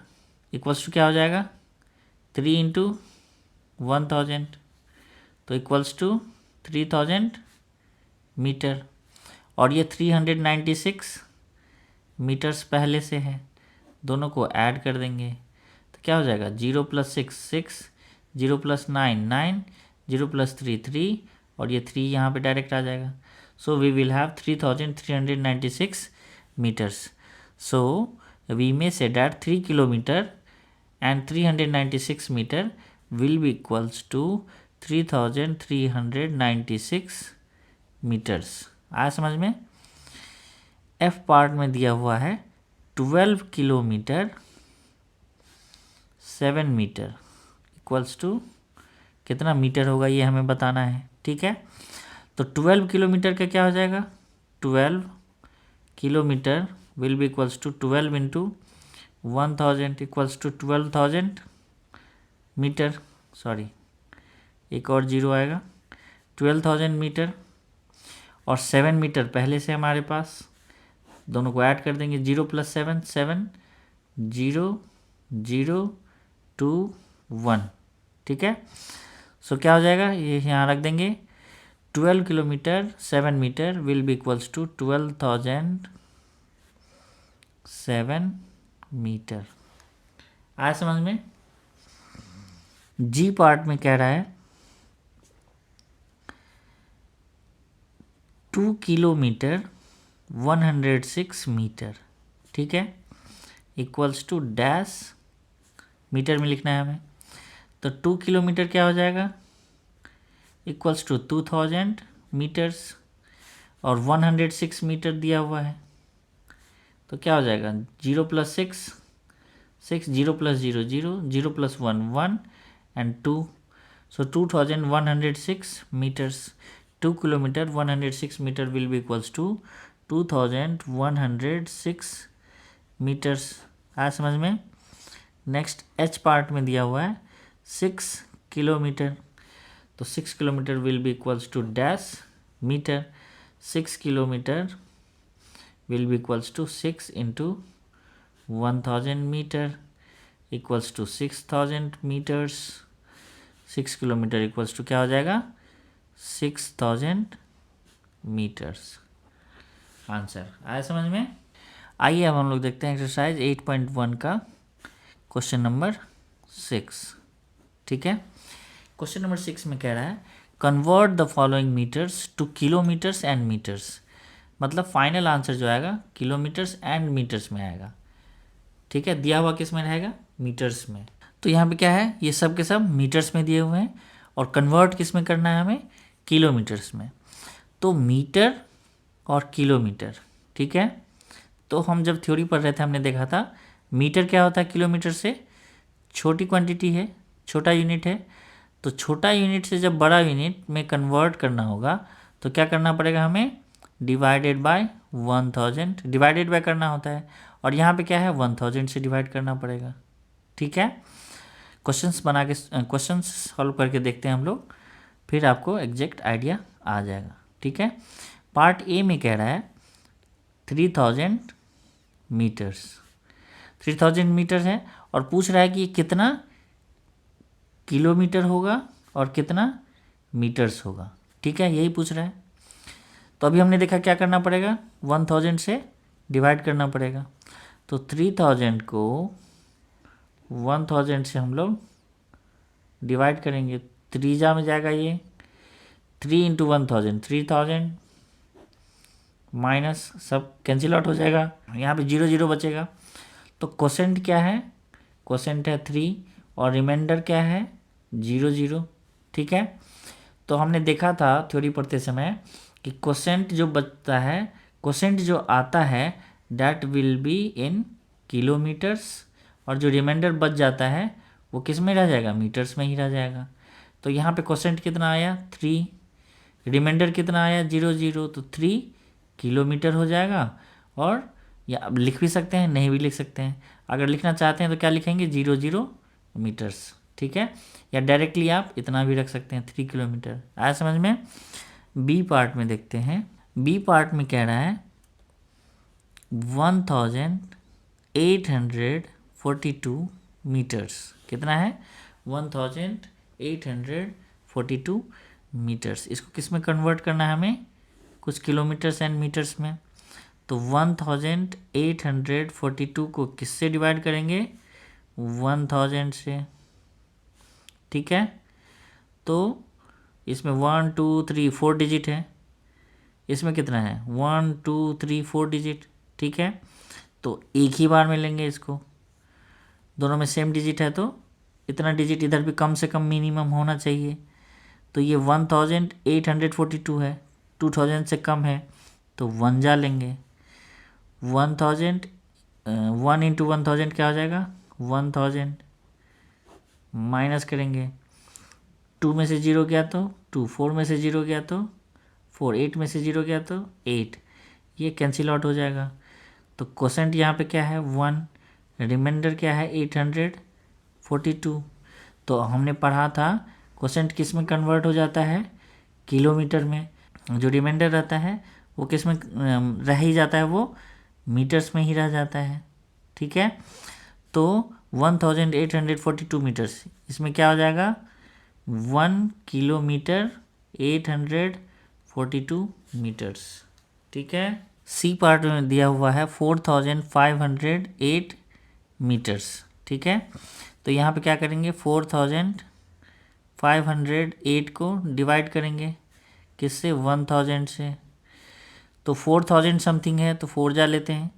इक्वल्स टू क्या हो जाएगा, 3 इंटू 1000 तो इक्वल्स टू 3000 मीटर। और ये 396 मीटर्स पहले से है, दोनों को ऐड कर देंगे तो क्या हो जाएगा, 0 प्लस 6 6, 0 प्लस 9 9, 0 प्लस 3 3, और ये 3 यहाँ पे डायरेक्ट आ जाएगा। So we will have 3396 meters. So we may say that 3 kilometer and 396 meter will be equals to 3396 meters. आया समझ में। F पार्ट में दिया हुआ है 12 किलोमीटर 7 मीटर इक्वल्स टू कितना मीटर होगा ये हमें बताना है, ठीक है। तो 12 किलोमीटर का क्या हो जाएगा, 12 kilometre will be equals to 12 into 1000 equals to 12,000 metre, sorry एक और जीरो आएगा, 12,000 मीटर। और 7 मीटर पहले से हमारे पास, दोनों को ऐड कर देंगे, 0 + 7 7 0 0 2 1, ठीक है। सो क्या हो जाएगा, ये यहाँ रख देंगे, 12 kilometre 7 metre will be equals to 12,007 metre. आया समझ में। जी पार्ट में कह रहा है 2 किलोमीटर 106 मीटर, ठीक है, इक्वल्स टू डैश, मीटर में लिखना है हमें। तो 2 किलोमीटर क्या हो जाएगा, इक्वल्स टू 2000 मीटर्स, और 106 मीटर दिया हुआ है, तो क्या हो जाएगा, 0 + 6 6, 0 + 0 0, 0 + 1 1 and 2, so 2106 metres. 2 kilometre 106 metre will be equals to 2106 metres. आया समझ में। नेक्स्ट एच पार्ट में दिया हुआ है 6 किलोमीटर, तो 6 kilometre will be equals to dash metre. 6 kilometre will be equals to 6 into 1000 metre equals to 6000 metres. 6 kilometre equals to क्या हो जाएगा, 6000 मीटर्स। आंसर आया समझ में। आइए अब हम लोग देखते हैं एक्सरसाइज 8.1 का क्वेश्चन नंबर 6, ठीक है। क्वेश्चन नंबर 6 में कह रहा है convert the following metres to kilometres and metres, मतलब फाइनल आंसर जो आएगा किलोमीटर्स एंड मीटर्स में आएगा, ठीक है। दिया हुआ किस में रहेगा, मीटर्स में। तो यहाँ पे क्या है, ये सब के सब मीटर्स में दिए हुए हैं, और कन्वर्ट किस में करना है हमें, किलोमीटर्स में। तो मीटर और किलोमीटर, ठीक है। तो हम जब थ्योरी पढ़ रहे थे हमने देखा था मीटर क्या होता है, किलोमीटर से छोटी क्वांटिटी है, छोटा यूनिट है। तो छोटा यूनिट से जब बड़ा यूनिट में कन्वर्ट करना होगा तो क्या करना पड़ेगा हमें, डिवाइडेड बाय 1000, डिवाइडेड बाय करना होता है, और यहाँ पे क्या है 1000 से डिवाइड करना पड़ेगा, ठीक है। क्वेश्चंस बना के क्वेश्चंस सॉल्व करके देखते हैं हम लोग, फिर आपको एग्जैक्ट आइडिया आ जाएगा, ठीक है। पार्ट ए में कह रहा है 3000 मीटर्स, 3000 मीटर है, और पूछ रहा है कि कितना किलोमीटर होगा और कितना मीटर्स होगा, ठीक है, यही पूछ रहा है। तो अभी हमने देखा क्या करना पड़ेगा, 1000 से डिवाइड करना पड़ेगा। तो 3000 को 1000 से हम लोग डिवाइड करेंगे, त्रिजा में जाएगा ये, 3 इंटू 1000 3000, माइनस सब कैंसिल आउट हो जाएगा, यहाँ पे 0 0 बचेगा। तो क्वोशेंट क्या है, क्वोशेंट है 3, और रिमाइंडर क्या है 0 0, ठीक है। तो हमने देखा था थ्योरी पढ़ते समय कि क्वोशेंट जो बचता है, क्वोशेंट जो आता है that will be in kilometres, और जो रिमाइंडर बच जाता है वो किस में रह जाएगा, मीटर्स में ही रह जाएगा। तो यहाँ पे क्वोशेंट कितना आया 3, रिमाइंडर कितना आया 0 0, तो 3 किलोमीटर हो जाएगा। और या अब लिख भी सकते हैं, नहीं भी लिख सकते हैं, अगर लिखना चाहते हैं तो क्या लिखेंगे 0 0 मीटर्स, ठीक है। या डायरेक्टली आप इतना भी रख सकते हैं 3 किलोमीटर। आया समझ में। बी पार्ट में देखते हैं, बी पार्ट में कह रहा है 1842 मीटर्स, कितना है 1842 मीटर्स। इसको किस में कन्वर्ट करना है हमें, कुछ किलोमीटर्स एंड मीटर्स में। तो 1842 को किससे डिवाइड करेंगे, 1000 से, ठीक है। तो इसमें 1 2 3 4 डिजिट है, इसमें कितना है 1 2 3 4 डिजिट, ठीक है। तो एक ही बार में लेंगे इसको, दोनों में सेम डिजिट है तो इतना डिजिट इधर भी कम से कम मिनिमम होना चाहिए। तो ये 1842 है, 2000 से कम है तो 1 जा लेंगे, 1000 1 इंटू 1000 क्या हो जाएगा 1000, माइनस करेंगे 2 में से 0 गया तो 2, 4 में से 0 गया तो 4, 8 में से 0 गया तो 8, ये कैंसिल आउट हो जाएगा। तो कोसेंट यहाँ पे क्या है 1, रिमाइंडर क्या है 842। तो हमने पढ़ा था कोसेंट किस में कन्वर्ट हो जाता है, किलोमीटर में। जो रिमाइंडर रहता है वो किस में रह ही जाता है, वो मीटर्स में ही रह जाता है। ठीक है, तो 1842 मीटर्स, इसमें क्या हो जाएगा 1 किलोमीटर 842 मीटर्स। ठीक है, सी पार्ट में दिया हुआ है 4508 मीटर्स। ठीक है, तो यहाँ पे क्या करेंगे 4508 को डिवाइड करेंगे किससे 1000 से। तो 4000 समथिंग है तो 4 जा लेते हैं,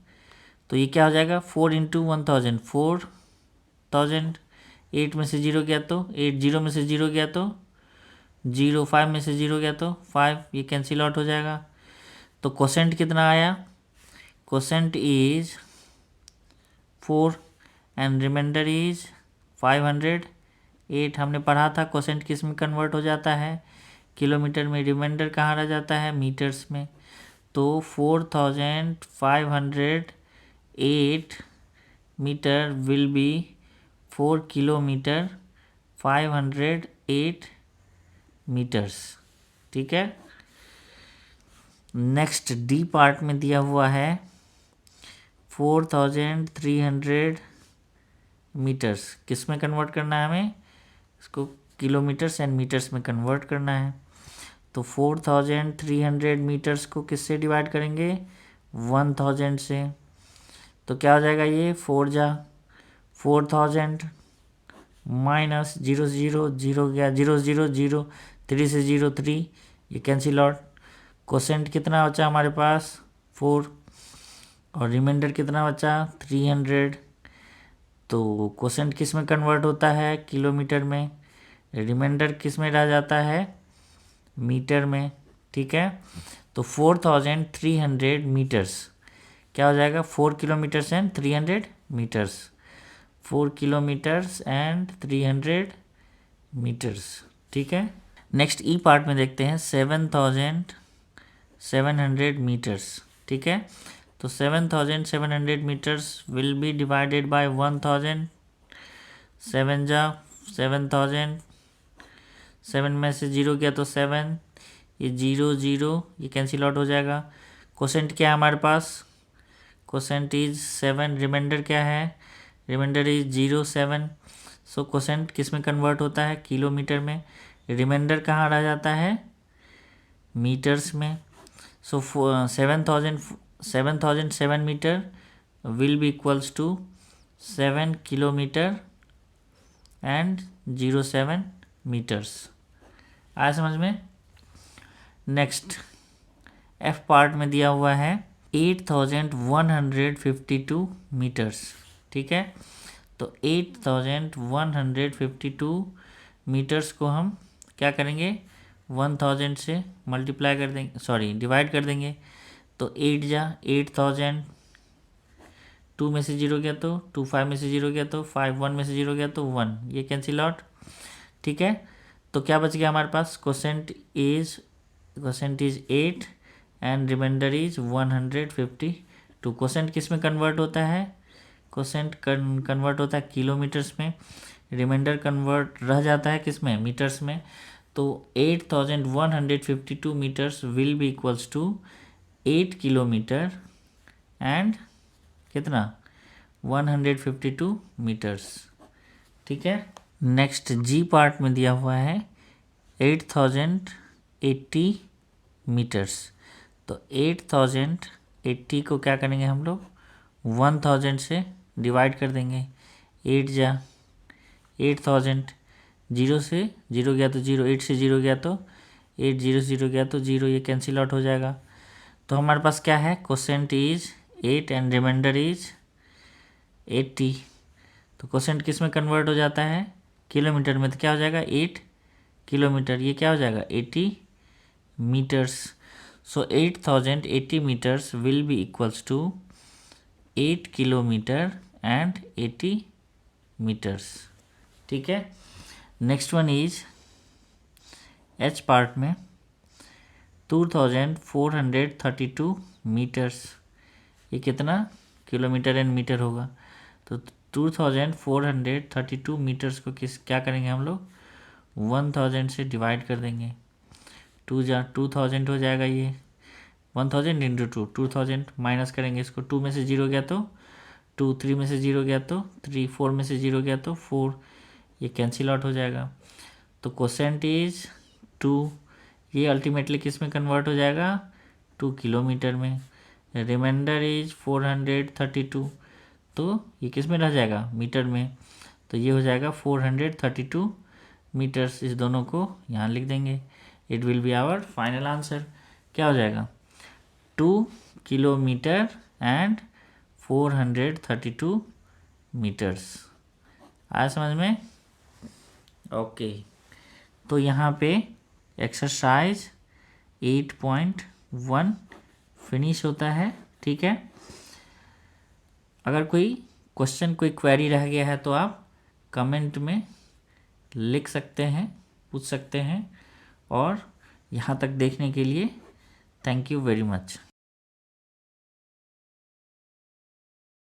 तो ये क्या हो जाएगा 4 इंटू 1000, 4000। 8 में से 0 गया तो 8, 0 में से 0 गया तो 0, 5 में से 0 गया तो 5, ये कैंसिल आउट हो जाएगा। तो कोसेंट कितना आया, quotient is 4 and remainder is 508। हमने पढ़ा था कोसेंट किस में कन्वर्ट हो जाता है, किलोमीटर में। रिमाइंडर कहाँ रह जाता है, मीटर्स में। तो 4508 metre will be 4 kilometre 508 metres. ठीक है, नेक्स्ट डी पार्ट में दिया हुआ है 4300 मीटर्स। किस में कन्वर्ट करना है हमें, इसको किलोमीटर्स एंड मीटर्स में कन्वर्ट करना है। तो 4300 मीटर्स को किससे डिवाइड करेंगे 1000 से। तो क्या हो जाएगा ये 4 जा 4000 माइनस 0 0 0 गया 0 0 0, 3 से 0 3, ये कैंसिल आउट। कोसेंट कितना बचा हमारे पास 4 और रिमाइंडर कितना बचा 300। तो कोसेंट किस में कन्वर्ट होता है, किलोमीटर में। रिमाइंडर किस में रह जाता है, मीटर में। ठीक है, तो 4300 मीटर्स क्या हो जाएगा 4 kilometres and 300 metres, 4 kilometres and 300 metres. ठीक है, नेक्स्ट ई पार्ट में देखते हैं 7700 मीटर्स। ठीक है, तो 7700 metres will be divided by 1000। 7 जा 7000, 7 में से 0 गया तो 7, ये 0 0, ये कैंसिल आउट हो जाएगा। कोसेंट क्या है हमारे पास, कोसेंट इज 7, रिमाइंडर क्या है, रिमाइंडर इज 0 7। सो कोसेंट किस में कन्वर्ट होता है, किलोमीटर में। रिमाइंडर कहाँ रह जाता है, मीटर्स में। So 7007 metre will be equals to 7 kilometre and 07 metres. आया समझ में। नेक्स्ट एफ पार्ट में दिया हुआ है 8152 मीटर्स। ठीक है, तो 8152 मीटर्स को हम क्या करेंगे 1000 से मल्टीप्लाई कर देंगे, सॉरी डिवाइड कर देंगे। तो 8 जा 8000, 2 में से 0 गया तो 2, 5 में से 0 गया तो 5, 1 में से 0 गया तो 1, ये कैंसिल आउट। ठीक है, तो क्या बच गया हमारे पास, quotient is 8 and remainder is 152। Quotient किस में कन्वर्ट होता है, कोसेंट कन्वर्ट होता है किलोमीटर्स में। रिमाइंडर कन्वर्ट रह जाता है किस में, मीटर्स में। तो 8152 metres will be equals to 8 kilometre and कितना 152 मीटर्स। ठीक है, नेक्स्ट जी पार्ट में दिया हुआ है 8080 मीटर्स। तो 8080 को क्या करेंगे हम लोग 1000 से डिवाइड कर देंगे। 8 जा 8000, 0 से 0 गया तो 0, 8 से 0 गया तो 8, 0 0 गया तो 0, ये कैंसिल आउट हो जाएगा। तो हमारे पास क्या है, quotient is 8 and remainder is 80। तो कोसेंट किस में कन्वर्ट हो जाता है, किलोमीटर में। तो क्या हो जाएगा 8 किलोमीटर, ये क्या हो जाएगा 80 metres. So 8080 metres will be equals to 8 kilometre and 80 metres. ठीक है, next one is
H part में 2432 मीटर्स, ये कितना किलोमीटर एंड मीटर होगा, तो 2432 मीटर्स को क्या करेंगे हम लोग 1000 से डिवाइड कर देंगे। 2000 हो जाएगा, ये 1000 इंटू 2000 माइनस करेंगे इसको, 2 में से 0 गया तो 2, 3 में से 0 गया तो 3, 4 में से 0 गया तो 4, ये कैंसिल आउट हो जाएगा। तो कोसेंट इज 2, ये अल्टीमेटली किस में कन्वर्ट हो जाएगा 2 किलोमीटर में। रिमाइंडर इज 432, तो ये किस में रह जाएगा मीटर में, तो ये हो जाएगा 432 मीटर्स। इस दोनों को यहाँ लिख देंगे, it will be our final answer. क्या हो जाएगा 2 किलोमीटर एंड 432 मीटर्स। आया समझ में? ओके, तो यहाँ पे एक्सरसाइज 8.1 फिनिश होता है। ठीक है, अगर कोई क्वेश्चन, कोई क्वेरी रह गया है तो आप कमेंट में लिख सकते हैं, पूछ सकते हैं। और यहाँ तक देखने के लिए थैंक यू वेरी मच।